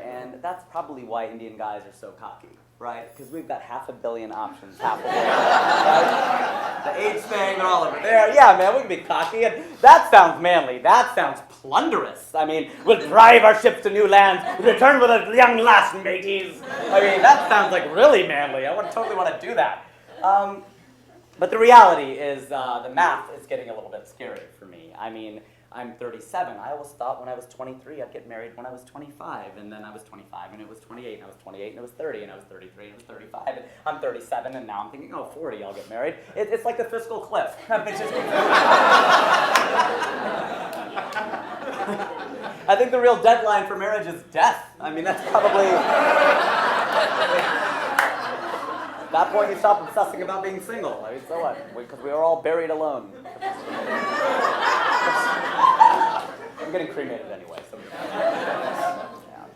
And that's probably why Indian guys are so cocky, right? Because we've got 500 million options half the world. Right? The age thing, they're all over there. Yeah, man, we can be cocky. And that sounds manly. That sounds plunderous. I mean, we'll drive our ships to new lands, return with a young lass, mateys. I mean, that sounds like really manly. I would totally want to do that. But the reality is the math is getting a little bit scary for me. I mean, I'm 37. I always thought when I was 23 I'd get married when I was 25, and then I was 25, and it was 28, and I was 28, and it was 30, and I was 33, and it was 35, and I'm 37, and now I'm thinking, oh, 40, I'll get married. It's like the fiscal cliff. It just I think the real deadline for marriage is death. I mean, that's probably... At that point, you stop obsessing about being single. I mean, so what? Because we are all buried alone. I'm getting cremated anyway. So yeah.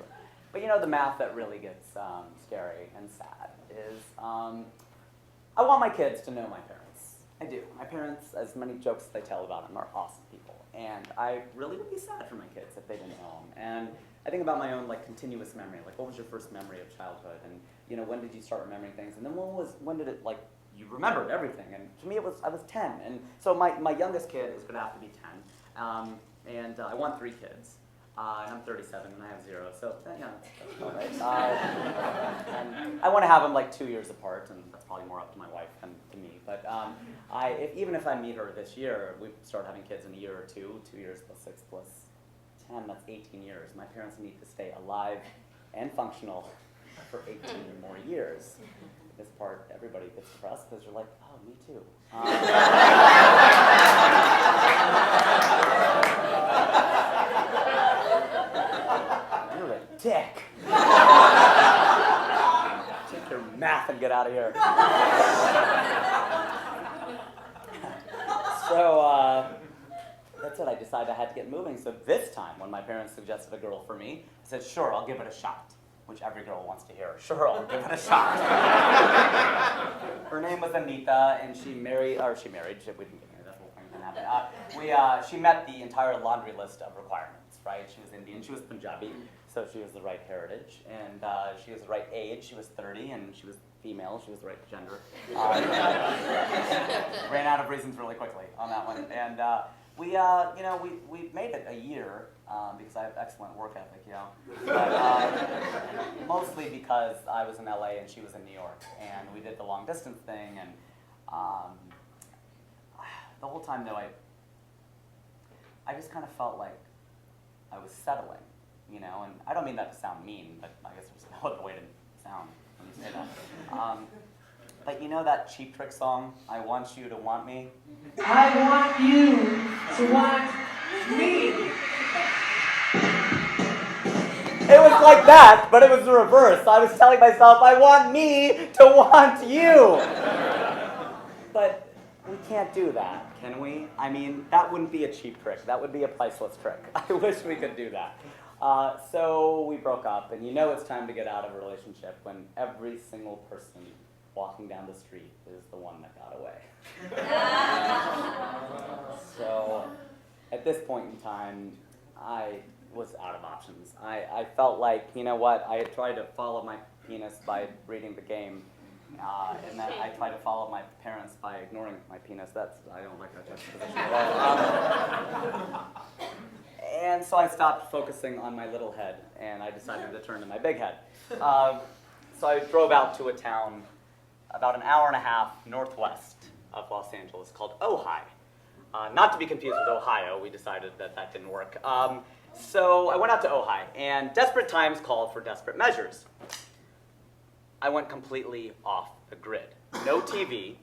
But you know, the math that really gets scary and sad is I want my kids to know my parents. I do. My parents, as many jokes as they tell about them, are awesome people. And I really would be sad for my kids if they didn't know them. And I think about my own like continuous memory. Like, what was your first memory of childhood? And you know, when did you start remembering things? And then when did it like you remembered everything? And to me, I was 10. And so my youngest kid is going to have to be 10. And I want 3 kids. And I'm 37 and I have 0, so yeah, that's all right. And I want to have them like 2 years apart, and that's probably more up to my wife than to me. But even if I meet her this year, we start having kids in a year or two. 2 years plus 6 plus 10, that's 18 years. My parents need to stay alive and functional for 18 more years. This part, everybody gets depressed because you're like, oh, me too. You're a dick. Take your math and get out of here. So that's it. I decided I had to get moving. So this time, when my parents suggested a girl for me, I said, sure, I'll give it a shot. Which every girl wants to hear. Sure, I'll give it a shot. Her name was Anita, and she married, we didn't get married, that whole thing didn't happen. She met the entire laundry list of requirements, right? She was Indian, she was Punjabi, so she was the right heritage, and she was the right age, she was 30, and she was female, she was the right gender. Ran out of reasons really quickly on that one, and we made it a year, because I have excellent work ethic, but mostly because I was in LA and she was in New York, and we did the long distance thing, and the whole time though, I just kind of felt like I was settling, and I don't mean that to sound mean, but I guess there's no other way to sound when you say that. But you know that Cheap Trick song, I Want You to Want Me? I want you to want me. It was like that, but it was the reverse. I was telling myself, I want me to want you. But we can't do that, can we? I mean, that wouldn't be a cheap trick. That would be a priceless trick. I wish we could do that. So we broke up, and it's time to get out of a relationship when every single person walking down the street is the one that got away. So at this point in time, I was out of options. I felt like, I had tried to follow my penis by reading the game, and then I tried to follow my parents by ignoring my penis. I don't like that juxtaposition at all. And so I stopped focusing on my little head, and I decided to turn to my big head. So I drove out to a town about an hour and a half northwest of Los Angeles called Ojai. Not to be confused with Ohio. We decided that didn't work. So I went out to Ojai, and desperate times called for desperate measures. I went completely off the grid. No TV,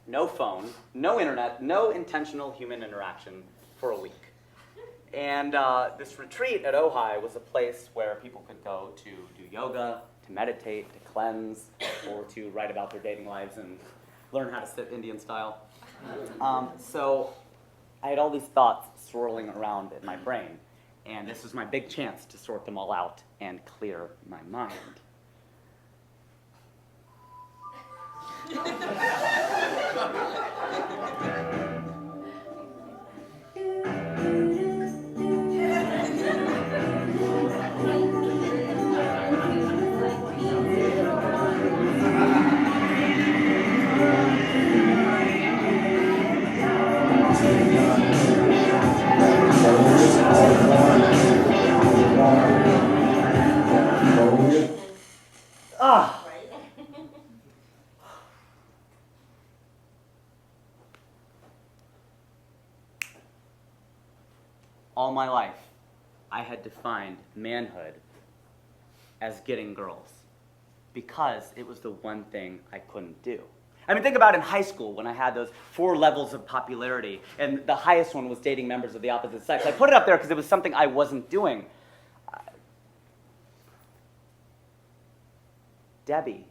no phone, no internet, no intentional human interaction for a week. And this retreat at Ojai was a place where people could go to do yoga, to meditate, to cleanse, or to write about their dating lives and learn how to sit Indian style. So I had all these thoughts swirling around in my brain, and this was my big chance to sort them all out and clear my mind. All my life, I had defined manhood as getting girls because it was the one thing I couldn't do. I mean, think about in high school when I had those 4 levels of popularity, and the highest one was dating members of the opposite sex. I put it up there because it was something I wasn't doing. Debbie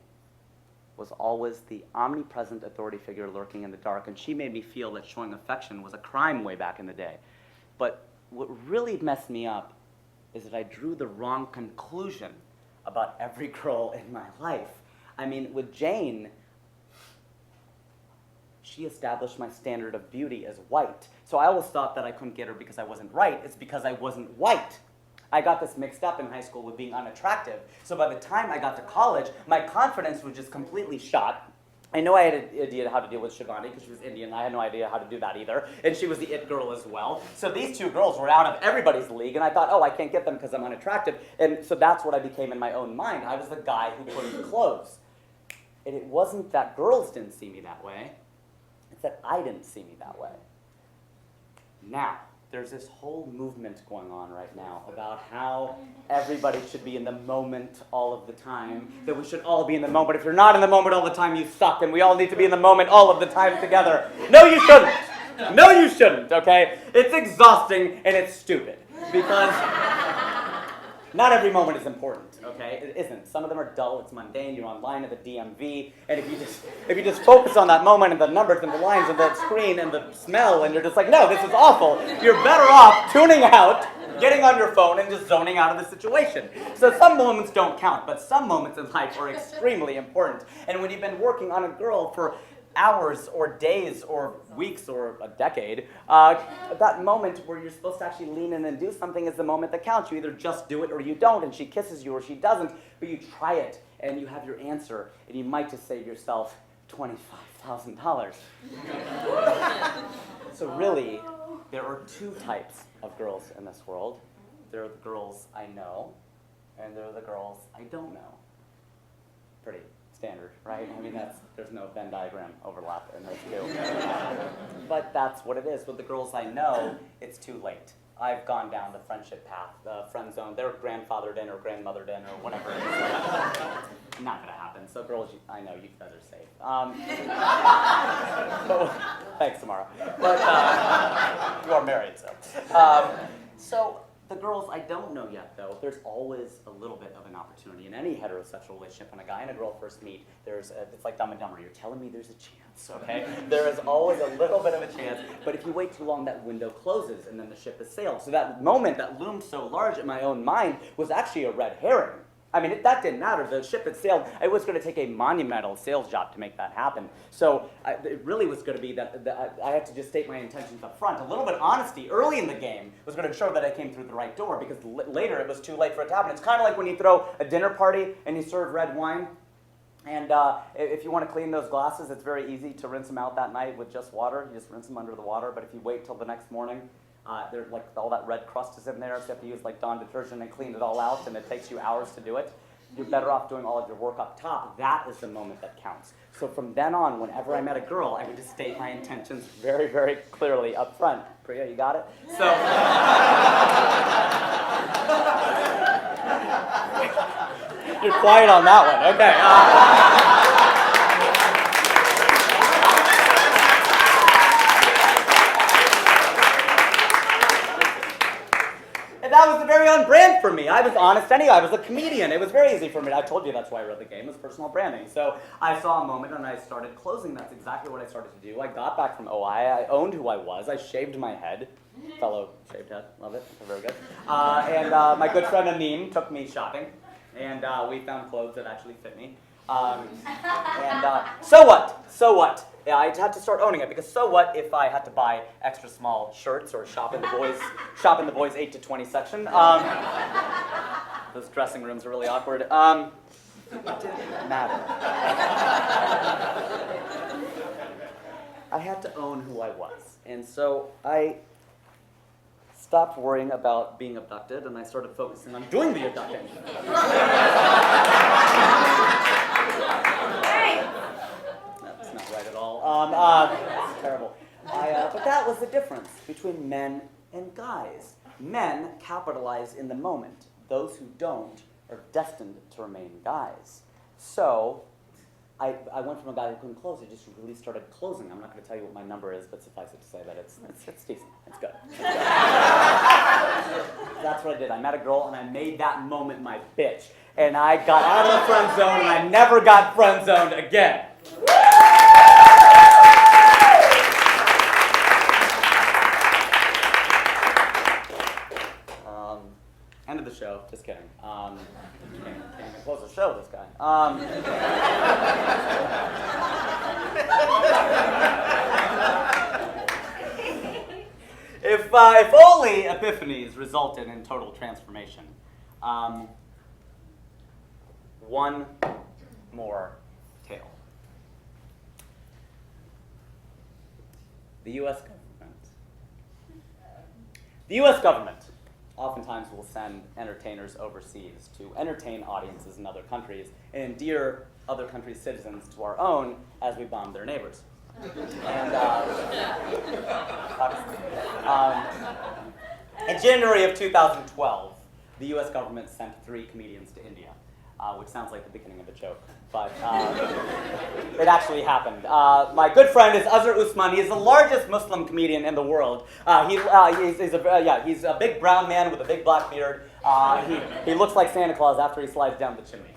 was always the omnipresent authority figure lurking in the dark, and she made me feel that showing affection was a crime way back in the day. But what really messed me up is that I drew the wrong conclusion about every girl in my life. I mean, with Jane, she established my standard of beauty as white. So I always thought that I couldn't get her because I wasn't right. It's because I wasn't white. I got this mixed up in high school with being unattractive. So by the time I got to college, my confidence was just completely shot. I know I had an idea how to deal with Shivani because she was Indian. I had no idea how to do that either. And she was the it girl as well. So these two girls were out of everybody's league, and I thought, oh, I can't get them because I'm unattractive. And so that's what I became in my own mind. I was the guy who put in clothes. And it wasn't that girls didn't see me that way. It's that I didn't see me that way. Now, there's this whole movement going on right now about how everybody should be in the moment all of the time, that we should all be in the moment. If you're not in the moment all the time, you suck, and we all need to be in the moment all of the time together. No, you shouldn't. No, you shouldn't, okay? It's exhausting, and it's stupid, because not every moment is important, okay? It isn't. Some of them are dull, it's mundane, you're online at the DMV, and if you just focus on that moment and the numbers and the lines and the screen and the smell, and you're just like, no, this is awful, you're better off tuning out, getting on your phone, and just zoning out of the situation. So some moments don't count, but some moments in life are extremely important. And when you've been working on a girl for hours or days or weeks or a decade, that moment where you're supposed to actually lean in and do something is the moment that counts. You either just do it or you don't, and she kisses you or she doesn't, but you try it and you have your answer, and you might just save yourself $25,000. So really, there are two types of girls in this world. There are the girls I know, and there are the girls I don't know. Pretty standard, right? I mean, there's no Venn diagram overlap in those two. But that's what it is. With the girls I know, it's too late. I've gone down the friendship path, the friend zone. They're grandfathered in or grandmothered in or whatever it is. Not gonna happen. So girls, I know you guys are safe. Thanks, Samara. But you are married, so. So the girls I don't know yet, though, there's always a little bit of an opportunity in any heterosexual relationship. When a guy and a girl first meet, it's like Dumb and Dumber. You're telling me there's a chance, okay? There is always a little bit of a chance, but if you wait too long, that window closes, and then the ship has sailed. So that moment that loomed so large in my own mind was actually a red herring. I mean, that didn't matter. The ship had sailed. It was going to take a monumental sales job to make that happen. So it really was going to be that I had to just state my intentions up front. A little bit of honesty early in the game was going to show that I came through the right door, because later it was too late for it to happen. It's kind of like when you throw a dinner party and you serve red wine. And if you want to clean those glasses, it's very easy to rinse them out that night with just water. You just rinse them under the water. But if you wait till the next morning, they're like all that red crust is in there, so you have to use like Dawn detergent and clean it all out, and it takes you hours to do it. You're better off doing all of your work up top. That is the moment that counts. So from then on, whenever I met a girl, I would just state my intentions very, very clearly up front. Priya, you got it? So you're quiet on that one. Okay. That was very on brand for me. I was honest anyway. I was a comedian. It was very easy for me. I told you that's why I wrote the game, was personal branding. So I saw a moment and I started closing. That's exactly what I started to do. I got back from OI. I owned who I was. I shaved my head. Fellow shaved head. Love it. Very good. And my good friend Aneem took me shopping. And we found clothes that actually fit me. So what? So what? Yeah, I had to start owning it, because so what if I had to buy extra small shirts or shop in the boys 8 to 20 section? Those dressing rooms are really awkward. It didn't matter. I had to own who I was, and so I stopped worrying about being abducted, and I started focusing on doing the abducting. That's not right at all. It's terrible. But that was the difference between men and guys. Men capitalize in the moment. Those who don't are destined to remain guys. So I went from a guy who couldn't close. I just really started closing. I'm not going to tell you what my number is, but suffice it to say that it's decent. It's good. That's what I did. I met a girl, and I made that moment my bitch. And I got out of the friend zone, and I never got friend zoned again. End of the show. Just kidding. Can't even close the show, this guy. If only epiphanies resulted in total transformation. One more tale. The U.S. government. The U.S. government oftentimes will send entertainers overseas to entertain audiences in other countries and endear other countries' citizens to our own as we bomb their neighbors. And in January of 2012, the U.S. government sent 3 comedians to India, which sounds like the beginning of a joke, but it actually happened. My good friend is Azhar Usman. He is the largest Muslim comedian in the world. He's a big brown man with a big black beard. He looks like Santa Claus after he slides down the chimney.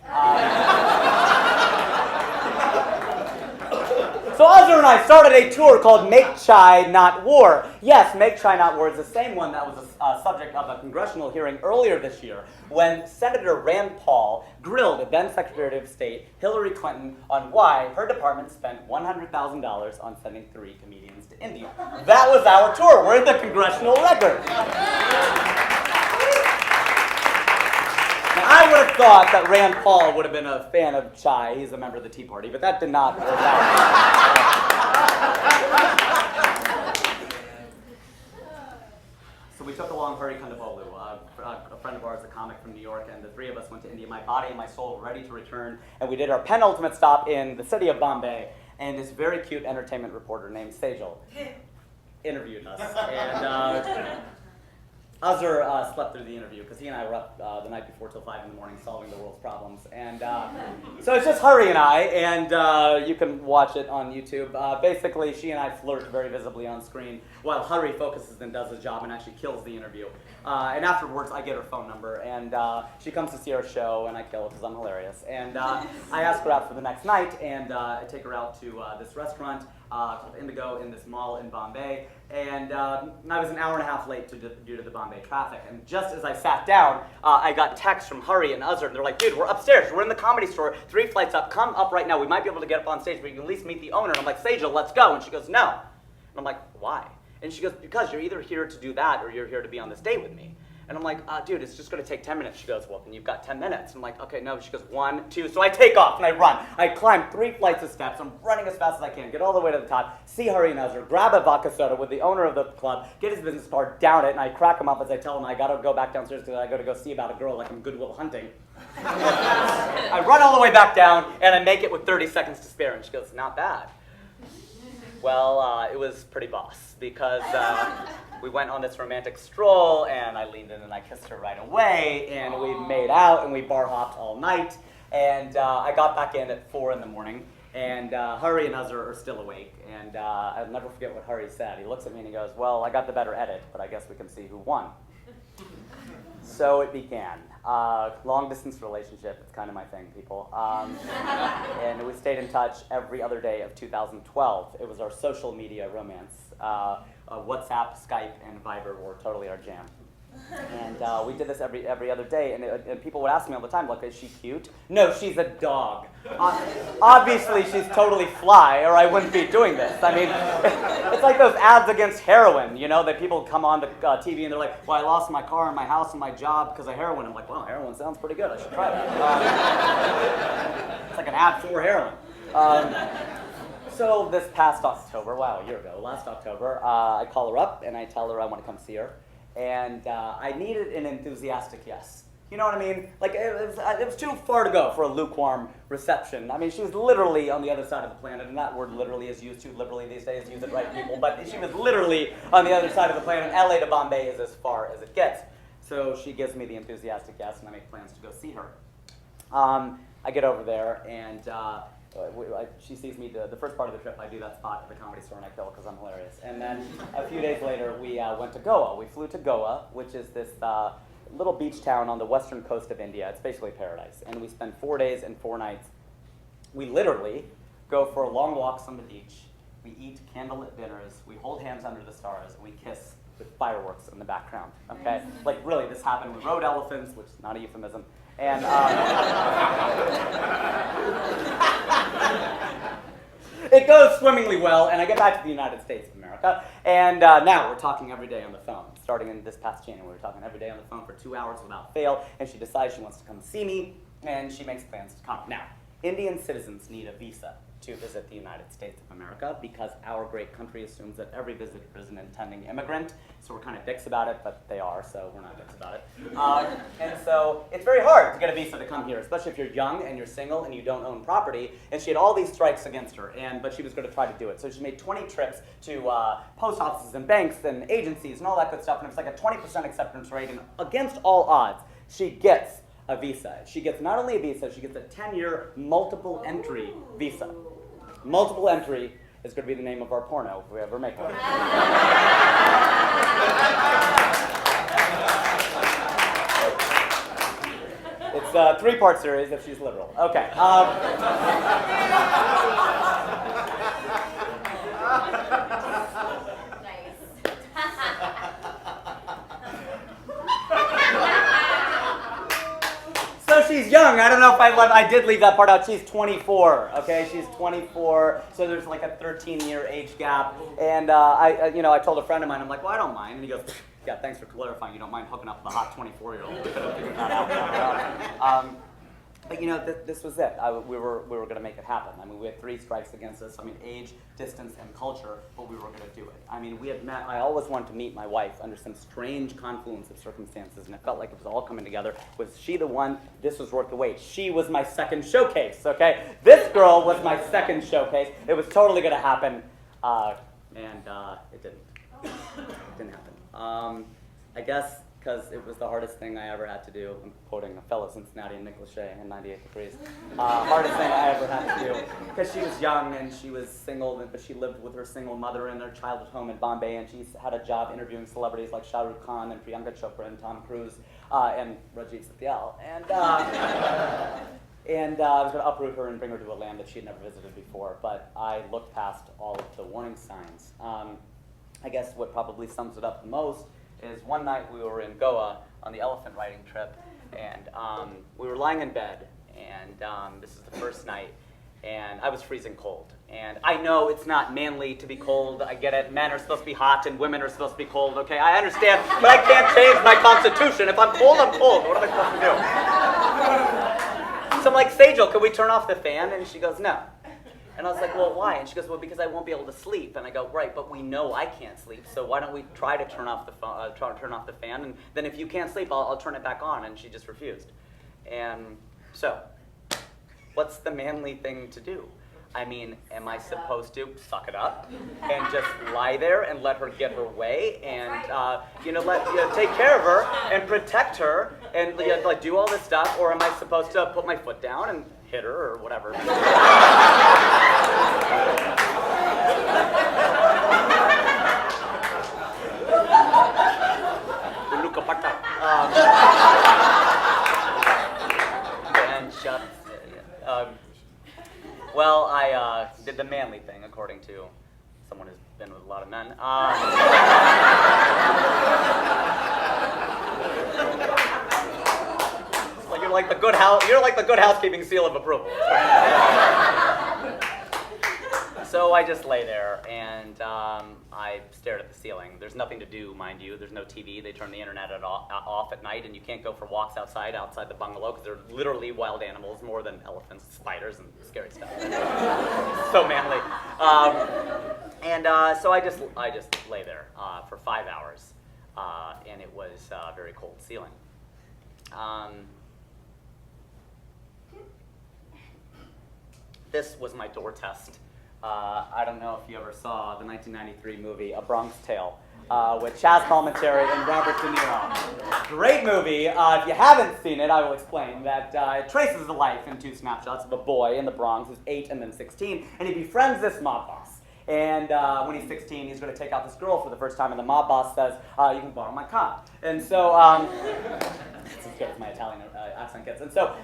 So Azhar and I started a tour called Make Chai Not War. Yes, Make Chai Not War is the same one that was a subject of a congressional hearing earlier this year when Senator Rand Paul grilled then Secretary of State Hillary Clinton on why her department spent $100,000 on sending 3 comedians to India. That was our tour. We're in the congressional record. Now, I would have thought that Rand Paul would have been a fan of chai. He's a member of the Tea Party, but that did not work out. So we took along Hari Kondabolu, a friend of ours, a comic from New York, and the 3 of us went to India. My body and my soul were ready to return, and we did our penultimate stop in the city of Bombay, and this very cute entertainment reporter named Satyal interviewed us. And Azhar slept through the interview because he and I were up the night before till 5 in the morning solving the world's problems. And so it's just Hari and I, and you can watch it on YouTube. Basically, she and I flirt very visibly on screen while Hari focuses and does his job and actually kills the interview. And afterwards, I get her phone number, and she comes to see our show, and I kill her because I'm hilarious. And I ask her out for the next night, and I take her out to this restaurant called Indigo in this mall in Bombay. And I was an hour and a half late due to the Bombay traffic. And just as I sat down, I got texts from Hari and Azhar, and they're like, dude, we're upstairs. We're in the Comedy Store, 3 flights up. Come up right now. We might be able to get up on stage, but you can at least meet the owner. And I'm like, Satyal, let's go. And she goes, no. And I'm like, why? And she goes, because you're either here to do that or you're here to be on this date with me. And I'm like, dude, it's just going to take 10 minutes. She goes, well, then you've got 10 minutes. I'm like, okay, no. She goes, 1, 2. So I take off and I run. I climb 3 flights of steps. I'm running as fast as I can, get all the way to the top, see Hari and Azhar, grab a vodka soda with the owner of the club, get his business card, down it, and I crack him up as I tell him I got to go back downstairs because I got to go see about a girl like I'm Goodwill Hunting. I run all the way back down, and I make it with 30 seconds to spare. And she goes, not bad. Well, it was pretty boss because we went on this romantic stroll, and I leaned in and I kissed her right away, and we made out, and we bar hopped all night, and I got back in at 4 in the morning, and Hari and Azhar are still awake, and I'll never forget what Hari said. He looks at me and he goes, well, I got the better edit, but I guess we can see who won. So it began. Long-distance relationship, it's kind of my thing, people. And we stayed in touch every other day of 2012. It was our social media romance. WhatsApp, Skype, and Viber were totally our jam. And we did this every other day, and people would ask me all the time, like, is she cute? No, she's a dog. Obviously, she's totally fly, or I wouldn't be doing this. I mean, it's like those ads against heroin, you know, that people come on to TV and they're like, well, I lost my car and my house and my job because of heroin. I'm like, well, heroin sounds pretty good. I should try that. It's like an ad for heroin. So this past October, wow, a year ago, last October, I call her up and I tell her I want to come see her. And I needed an enthusiastic yes. You know what I mean? Like, it was too far to go for a lukewarm reception. I mean, she was literally on the other side of the planet, and that word literally is used too liberally these days, use it right, people, but she was literally on the other side of the planet. LA to Bombay is as far as it gets. So she gives me the enthusiastic yes, and I make plans to go see her. I get over there, and she sees me the first part of the trip. I do that spot at the Comedy Store and I kill because I'm hilarious. And then a few days later, we went to Goa. We flew to Goa, which is this little beach town on the western coast of India. It's basically paradise. And we spend 4 days and 4 nights. We literally go for long walks on the beach. We eat candlelit dinners. We hold hands under the stars, and we kiss with fireworks in the background. Okay, like really, this happened. We rode elephants, which is not a euphemism. And it goes swimmingly well, and I get back to the United States of America, and now we're talking every day on the phone. Starting in this past January, we're talking every day on the phone for 2 hours without fail, and she decides she wants to come see me, and she makes plans to come. Now, Indian citizens need a visa to visit the United States of America because our great country assumes that every visitor is an intending immigrant. So we're kind of dicks about it, but they are, so we're not dicks about it. And so it's very hard to get a visa to come here, especially if you're young and you're single and you don't own property. And she had all these strikes against her, but she was going to try to do it. So she made 20 trips to post offices and banks and agencies and all that good stuff, and it was like a 20% acceptance rate, and against all odds, she gets a visa. She gets not only a visa, she gets a 10-year multiple entry visa. Multiple entry is going to be the name of our porno if we ever make one. It's a 3-part series if she's literal. Okay. So she's young. I don't know if I did leave that part out. She's 24. Okay, she's 24. So there's like a 13-year age gap. And I told a friend of mine, I'm like, well, I don't mind. And he goes, yeah, thanks for clarifying. You don't mind hooking up with a hot 24-year-old. We could have figured that out. But this was it. We were going to make it happen. I mean, we had 3 strikes against us. I mean, age, distance, and culture, but we were going to do it. I mean, we had met. I always wanted to meet my wife under some strange confluence of circumstances, and it felt like it was all coming together. Was she the one? This was worth the wait. She was my second showcase. Okay, this girl was my second showcase. It was totally going to happen, and it didn't. It didn't happen. I guess. Because it was the hardest thing I ever had to do. I'm quoting a fellow Cincinnati and Nick Lachey in 98 Degrees. Hardest thing I ever had to do. Because she was young and she was single, but she lived with her single mother in their childhood home in Bombay, and she had a job interviewing celebrities like Shah Rukh Khan and Priyanka Chopra and Tom Cruise and Rajiv Satyal. And I was going to uproot her and bring her to a land that she had never visited before, but I looked past all of the warning signs. I guess what probably sums it up the most is one night we were in Goa on the elephant riding trip, and we were lying in bed, and this is the first night, and I was freezing cold. And I know it's not manly to be cold, I get it, men are supposed to be hot and women are supposed to be cold, okay, I understand, but I can't change my constitution. If I'm cold, I'm cold. What am I supposed to do? So I'm like, Sejal, can we turn off the fan? And she goes, no. And I was like, well, why? And she goes, well, because I won't be able to sleep. And I go, right, but we know I can't sleep, so why don't we try to turn off the turn off the fan, and then if you can't sleep, I'll turn it back on. And she just refused. And so, what's the manly thing to do? I mean, am I supposed to suck it up and just lie there and let her get her way and take care of her and protect her and like do all this stuff, or am I supposed to put my foot down and hit her or whatever? Well, I did the manly thing, according to someone who's been with a lot of men. Like you're like the good housekeeping seal of approval. So I just lay there and I stared at the ceiling. There's nothing to do, mind you. There's no TV. They turn the internet off at night, and you can't go for walks outside the bungalow because they're literally wild animals, more than elephants, spiders, and scary stuff. So manly. So I just lay there for 5 hours, and it was a very cold ceiling. This was my door test. I don't know if you ever saw the 1993 movie A Bronx Tale with Chaz Palminteri and Robert De Niro. Great movie. If you haven't seen it, I will explain that it traces the life in 2 snapshots of a boy in the Bronx who's 8 and then 16, and he befriends this mob boss. And when he's 16, he's going to take out this girl for the first time, and the mob boss says, you can borrow my car. And so, that's as good as my Italian accent gets. And so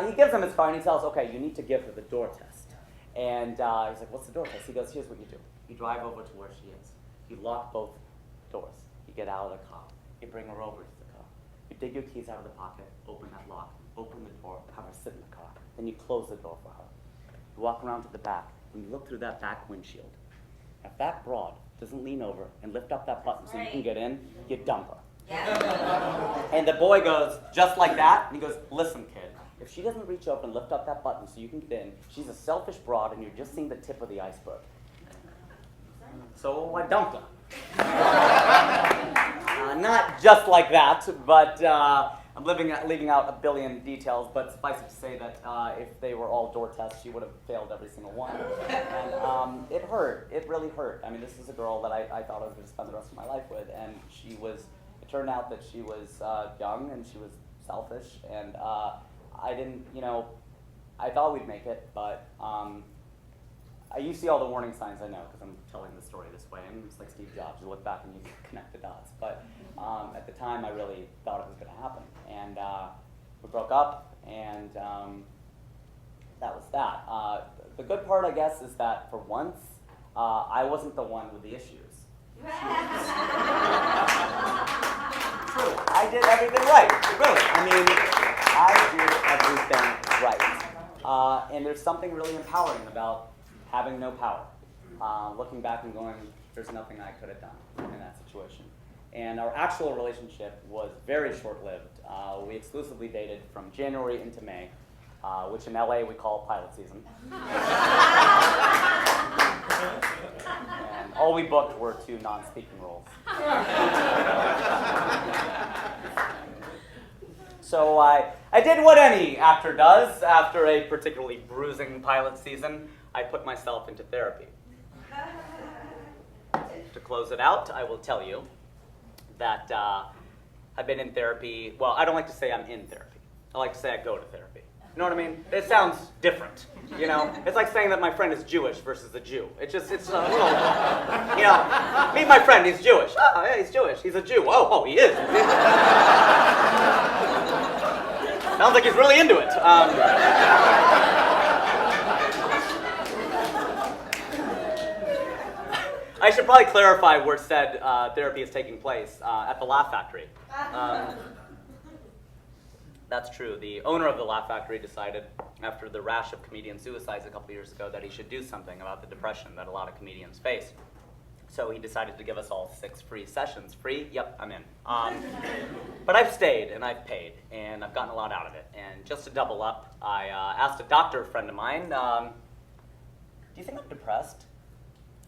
he gives him his car, and he tells, okay, you need to give her the door test. And he's like, what's the door test? He goes, here's what you do. You drive over to where she is. You lock both doors. You get out of the car. You bring her over to the car. You dig your keys out of the pocket, open that lock, open the door, have her sit in the car. Then you close the door for her. You walk around to the back, and you look through that back windshield. If that broad doesn't lean over and lift up that button so you can get in, you dump her. Yeah. And the boy goes, just like that, and he goes, listen, kid, If she doesn't reach over and lift up that button so you can get in, she's a selfish broad and you're just seeing the tip of the iceberg. So I dumped her. Not just like that, but I'm leaving out a billion details, but suffice it to say that if they were all door tests, she would have failed every single one. And it hurt. It really hurt. I mean, this is a girl that I thought I was going to spend the rest of my life with, and it turned out that she was young and she was selfish, and I didn't, I thought we'd make it, but you see all the warning signs, I know, because I'm telling the story this way, and it's like Steve Jobs, you look back and you can connect the dots, but at the time I really thought it was going to happen, and we broke up, and that was that. The good part, I guess, is that for once, I wasn't the one with the issues. True, I did everything right, really. I mean, I did everything right. And there's something really empowering about having no power. Looking back and going, there's nothing I could have done in that situation. And our actual relationship was very short-lived. We exclusively dated from January into May, which in LA we call pilot season. And all we booked were 2 non-speaking roles. So I did what any actor does after a particularly bruising pilot season. I put myself into therapy. To close it out, I will tell you that I've been in therapy. Well, I don't like to say I'm in therapy. I like to say I go to therapy. You know what I mean? It sounds different, It's like saying that my friend is Jewish versus a Jew. It's a little, meet my friend, he's Jewish. Oh, yeah, he's Jewish. He's a Jew. Oh, he is. Sounds like he's really into it. I should probably clarify where said therapy is taking place, at the Laugh Factory. That's true. The owner of the Laugh Factory decided, after the rash of comedian suicides a couple years ago, that he should do something about the depression that a lot of comedians face. So he decided to give us all 6 free sessions. Free? Yep, I'm in. But I've stayed, and I've paid, and I've gotten a lot out of it. And just to double up, I asked a doctor friend of mine, do you think I'm depressed?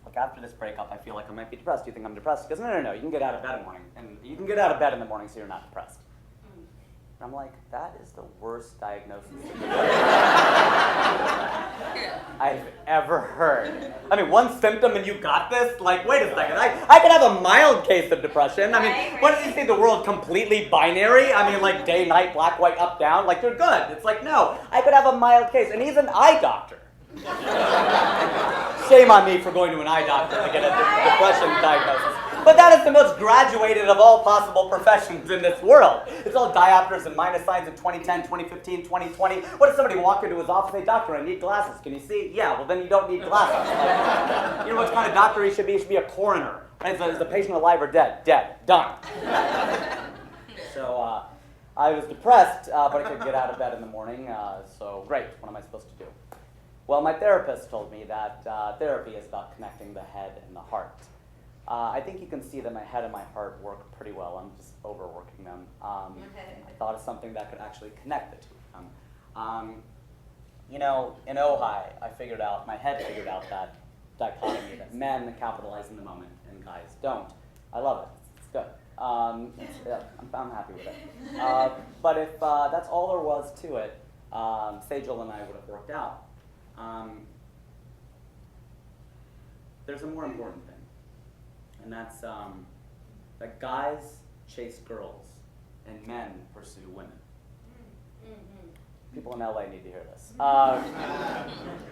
Like, after this breakup, I feel like I might be depressed. Do you think I'm depressed? He goes, no, you can get out of bed in the morning. And you can get out of bed in the morning so you're not depressed. And I'm like, that is the worst diagnosis I've ever heard. I mean, one symptom and you got this? Like, wait a second, I could have a mild case of depression. I mean, what did you see the world completely binary? I mean, like day, night, black, white, up, down, like you're good. It's like, no, I could have a mild case. And he's an eye doctor. Shame on me for going to an eye doctor to get a depression diagnosis. But that is the most graduated of all possible professions in this world. It's all diopters and minus signs in 2010, 2015, 2020. What if somebody walked into his office and say, doctor, I need glasses. Can you see? Yeah, well then you don't need glasses. Like, you know what kind of doctor he should be? He should be a coroner. Right? Is the patient alive or dead? Dead. Done. So I was depressed, but I couldn't get out of bed in the morning. So great, what am I supposed to do? Well, my therapist told me that therapy is about connecting the head and the heart. I think you can see that my head and my heart work pretty well. I'm just overworking them. I thought of something that could actually connect the two of them. In Ojai, my head figured out that dichotomy that men capitalize in the moment and guys don't. I love it. It's good. I'm happy with it. But if that's all there was to it, Sejal and I would have worked out. There's a more important thing. And that's that guys chase girls and men pursue women. People in LA need to hear this.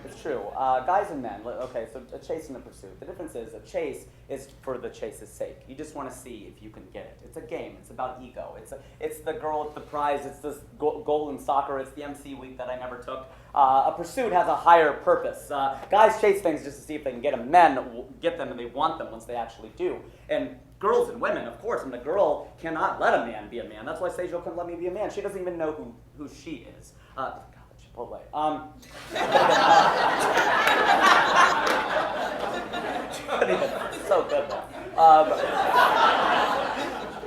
It's true. Guys and men, okay, so a chase and a pursuit. The difference is a chase is for the chase's sake. You just want to see if you can get it. It's a game. It's about ego. It's the girl, it's the prize, it's this goal in soccer, it's the MC week that I never took. A pursuit has a higher purpose. Guys chase things just to see if they can get them. Men get them and they want them once they actually do. And girls and women, of course, and a girl cannot let a man be a man. That's why Sejal couldn't let me be a man. She doesn't even know who she is. God, Chipotle. So good though.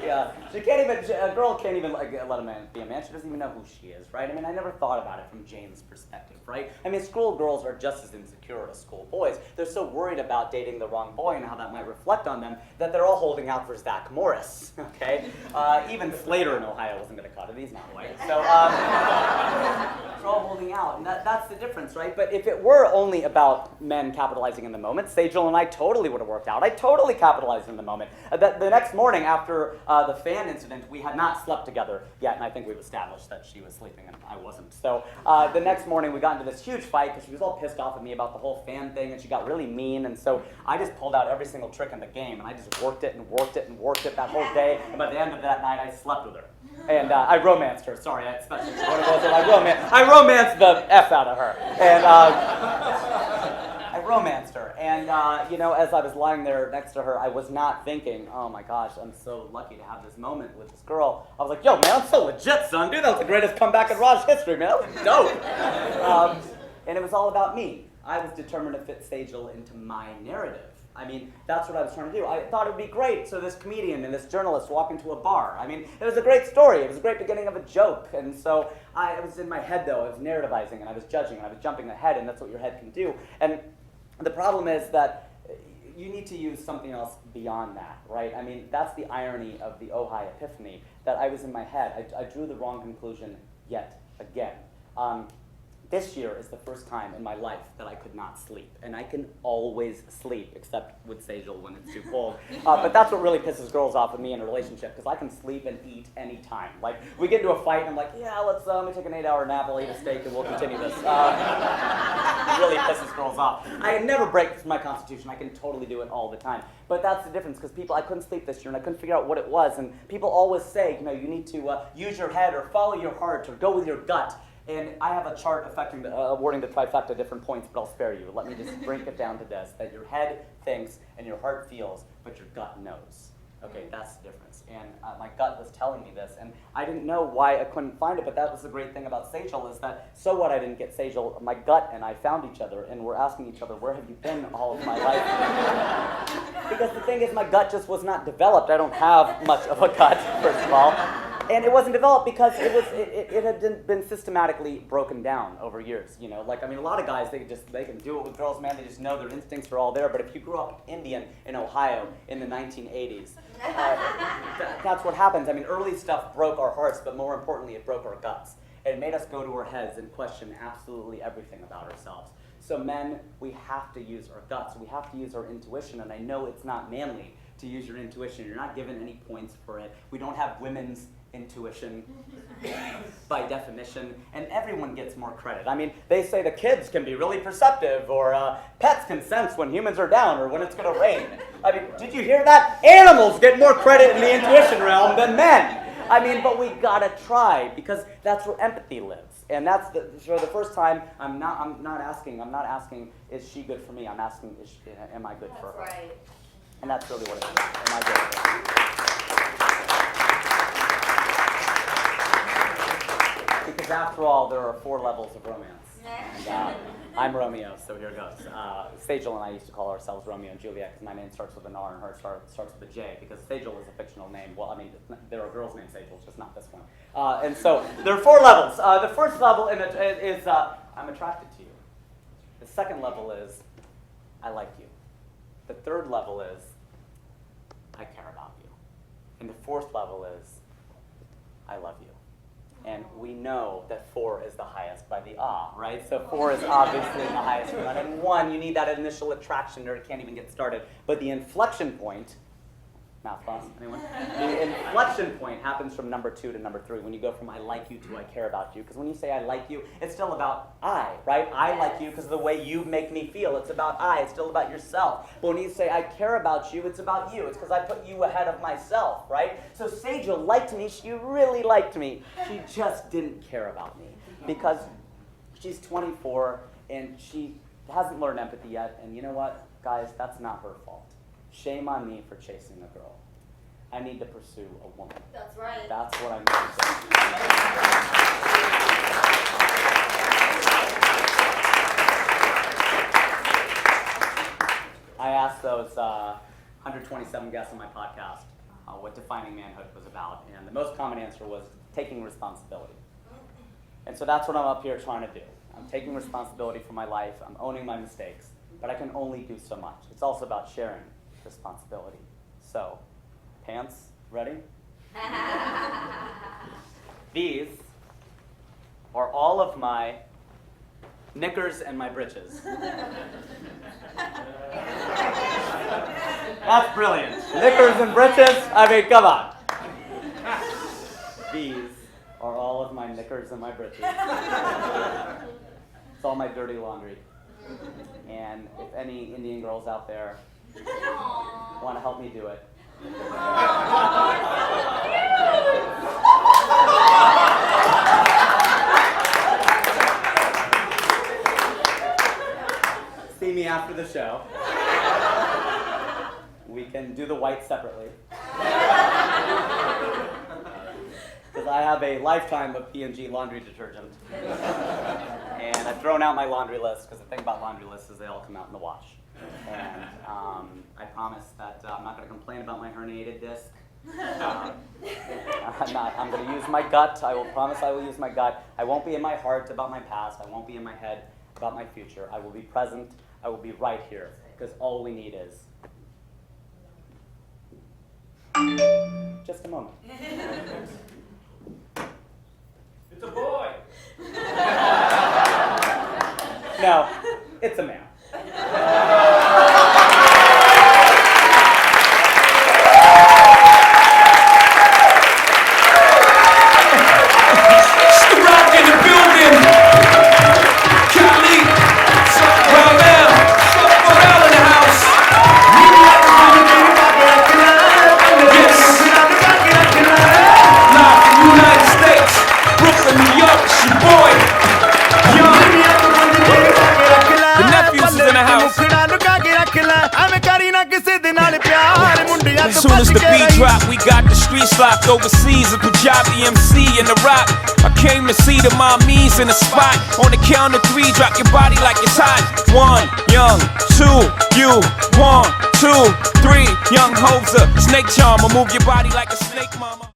Yeah. A girl can't even let a man be a man. She doesn't even know who she is, right? I mean, I never thought about it from Jane's perspective, right? I mean, schoolgirls are just as insecure as schoolboys. They're so worried about dating the wrong boy and how that might reflect on them that they're all holding out for Zach Morris, okay? Even Slater in Ohio wasn't going to cut it. He's not white. So, they're all holding out, and that's the difference, right? But if it were only about men capitalizing in the moment, Sejal and I totally would have worked out. I totally capitalized in the moment. The next morning after the fan incident, we had not slept together yet, and I think we've established that she was sleeping and I wasn't. So the next morning we got into this huge fight because she was all pissed off at me about the whole fan thing, and she got really mean, and so I just pulled out every single trick in the game, and I just worked it and worked it and worked it that whole day, and by the end of that night I slept with her. And I romanced her. Sorry, especially one of those that I romanced the F out of her. And I romanced her. And, as I was lying there next to her, I was not thinking, oh my gosh, I'm so lucky to have this moment with this girl. I was like, yo, man, I'm so legit, son. Dude, that was the greatest comeback in Raj history, man. That was dope. And it was all about me. I was determined to fit Sejal into my narrative. I mean, that's what I was trying to do. I thought it would be great. So this comedian and this journalist walk into a bar. I mean, it was a great story. It was a great beginning of a joke. And so it was in my head, though. I was narrativizing, and I was judging, and I was jumping ahead, and that's what your head can do. And the problem is that you need to use something else beyond that, right? I mean, that's the irony of the Ojai epiphany, that I was in my head. I drew the wrong conclusion yet again. This year is the first time in my life that I could not sleep. And I can always sleep, except with Sejal when it's too cold. But that's what really pisses girls off with me in a relationship, because I can sleep and eat anytime. Like, we get into a fight, and I'm like, yeah, let me take an 8-hour nap, I'll eat a steak, and we'll continue this. It really pisses girls off. I never break my constitution. I can totally do it all the time. But that's the difference, because I couldn't sleep this year, and I couldn't figure out what it was. And people always say, you need to use your head, or follow your heart, or go with your gut. And I have a chart awarding the trifecta different points, but I'll spare you. Let me just break it down to this, that your head thinks and your heart feels, but your gut knows. Okay, that's the difference. And my gut was telling me this, and I didn't know why I couldn't find it, but that was the great thing about Sejal, is that, so what, I didn't get Sejal, my gut and I found each other, and we're asking each other, where have you been all of my life? Because the thing is, my gut just was not developed. I don't have much of a gut, first of all. And it wasn't developed because it had been systematically broken down over years. A lot of guys, they can do it with girls, man. They just know their instincts are all there. But if you grew up Indian in Ohio in the 1980s, that's what happens. I mean, early stuff broke our hearts, but more importantly, it broke our guts. It made us go to our heads and question absolutely everything about ourselves. So men, we have to use our guts. We have to use our intuition. And I know it's not manly to use your intuition. You're not given any points for it. We don't have women's intuition by definition, and everyone gets more credit. I mean, they say the kids can be really perceptive, or pets can sense when humans are down or when it's going to rain. I mean, did you hear that? Animals get more credit in the intuition realm than men. I mean, but we gotta try, because that's where empathy lives. And that's for the first time, I'm not asking, is she good for me? I'm asking, am I good for her? That's right. And that's really what it is. Am I good for her? Because after all, there are 4 levels of romance. And, I'm Romeo, so here goes. Sejal and I used to call ourselves Romeo and Juliet because my name starts with an R and hers starts with a J, because Sejal is a fictional name. Well, I mean, there are girls named Sejal, just not this one. And so there are 4 levels. The first level is I'm attracted to you. The second level is I like you. The third level is I care about you. And the fourth level is I love you. And we know that 4 is the highest by the right? So 4 is obviously the highest one. And 1, you need that initial attraction, or it can't even get started. But the inflection point, math class, anyone? The inflection point happens from number 2 to number 3, when you go from I like you to I care about you. Because when you say I like you, it's still about I, right? I like you because of the way you make me feel. It's about I. It's still about yourself. But when you say I care about you, it's about you. It's because I put you ahead of myself, right? So Sejal liked me. She really liked me. She just didn't care about me because she's 24 and she hasn't learned empathy yet. And you know what, guys? That's not her fault. Shame on me for chasing a girl. I need to pursue a woman. That's right. That's what I need to do. I asked those 127 guests on my podcast, what defining manhood was about. And the most common answer was taking responsibility. And so that's what I'm up here trying to do. I'm taking responsibility for my life. I'm owning my mistakes. But I can only do so much. It's also about sharing responsibility. So, pants, ready? These are all of my knickers and my britches. That's brilliant. Knickers and britches? I mean, come on. These are all of my knickers and my britches. It's all my dirty laundry. And if any Indian girls out there want to help me do it, see me after the show. We can do the white separately. Because I have a lifetime of P&G laundry detergent. And I've thrown out my laundry list, because the thing about laundry lists is they all come out in the wash. And I promise that I'm not going to complain about my herniated disc. I'm going to use my gut. I will promise I will use my gut. I won't be in my heart about my past. I won't be in my head about my future. I will be present. I will be right here, because all we need is just a moment. It's a boy. No, it's a man. Rock in the building. Cali. Ravel. Ravel in the house. Yes. Live from the United States. Brooklyn, New York. It's your boy. Young. The nephews is in the house. As soon as the beat drop, we got the streets locked overseas. A Punjabi MC in the rock. I came to see the mommies in the spot. On the count of 3, drop your body like it's hot. 1, young, 2, you. 1, 2, 3, young Hoser. Snake charmer, move your body like a snake, mama.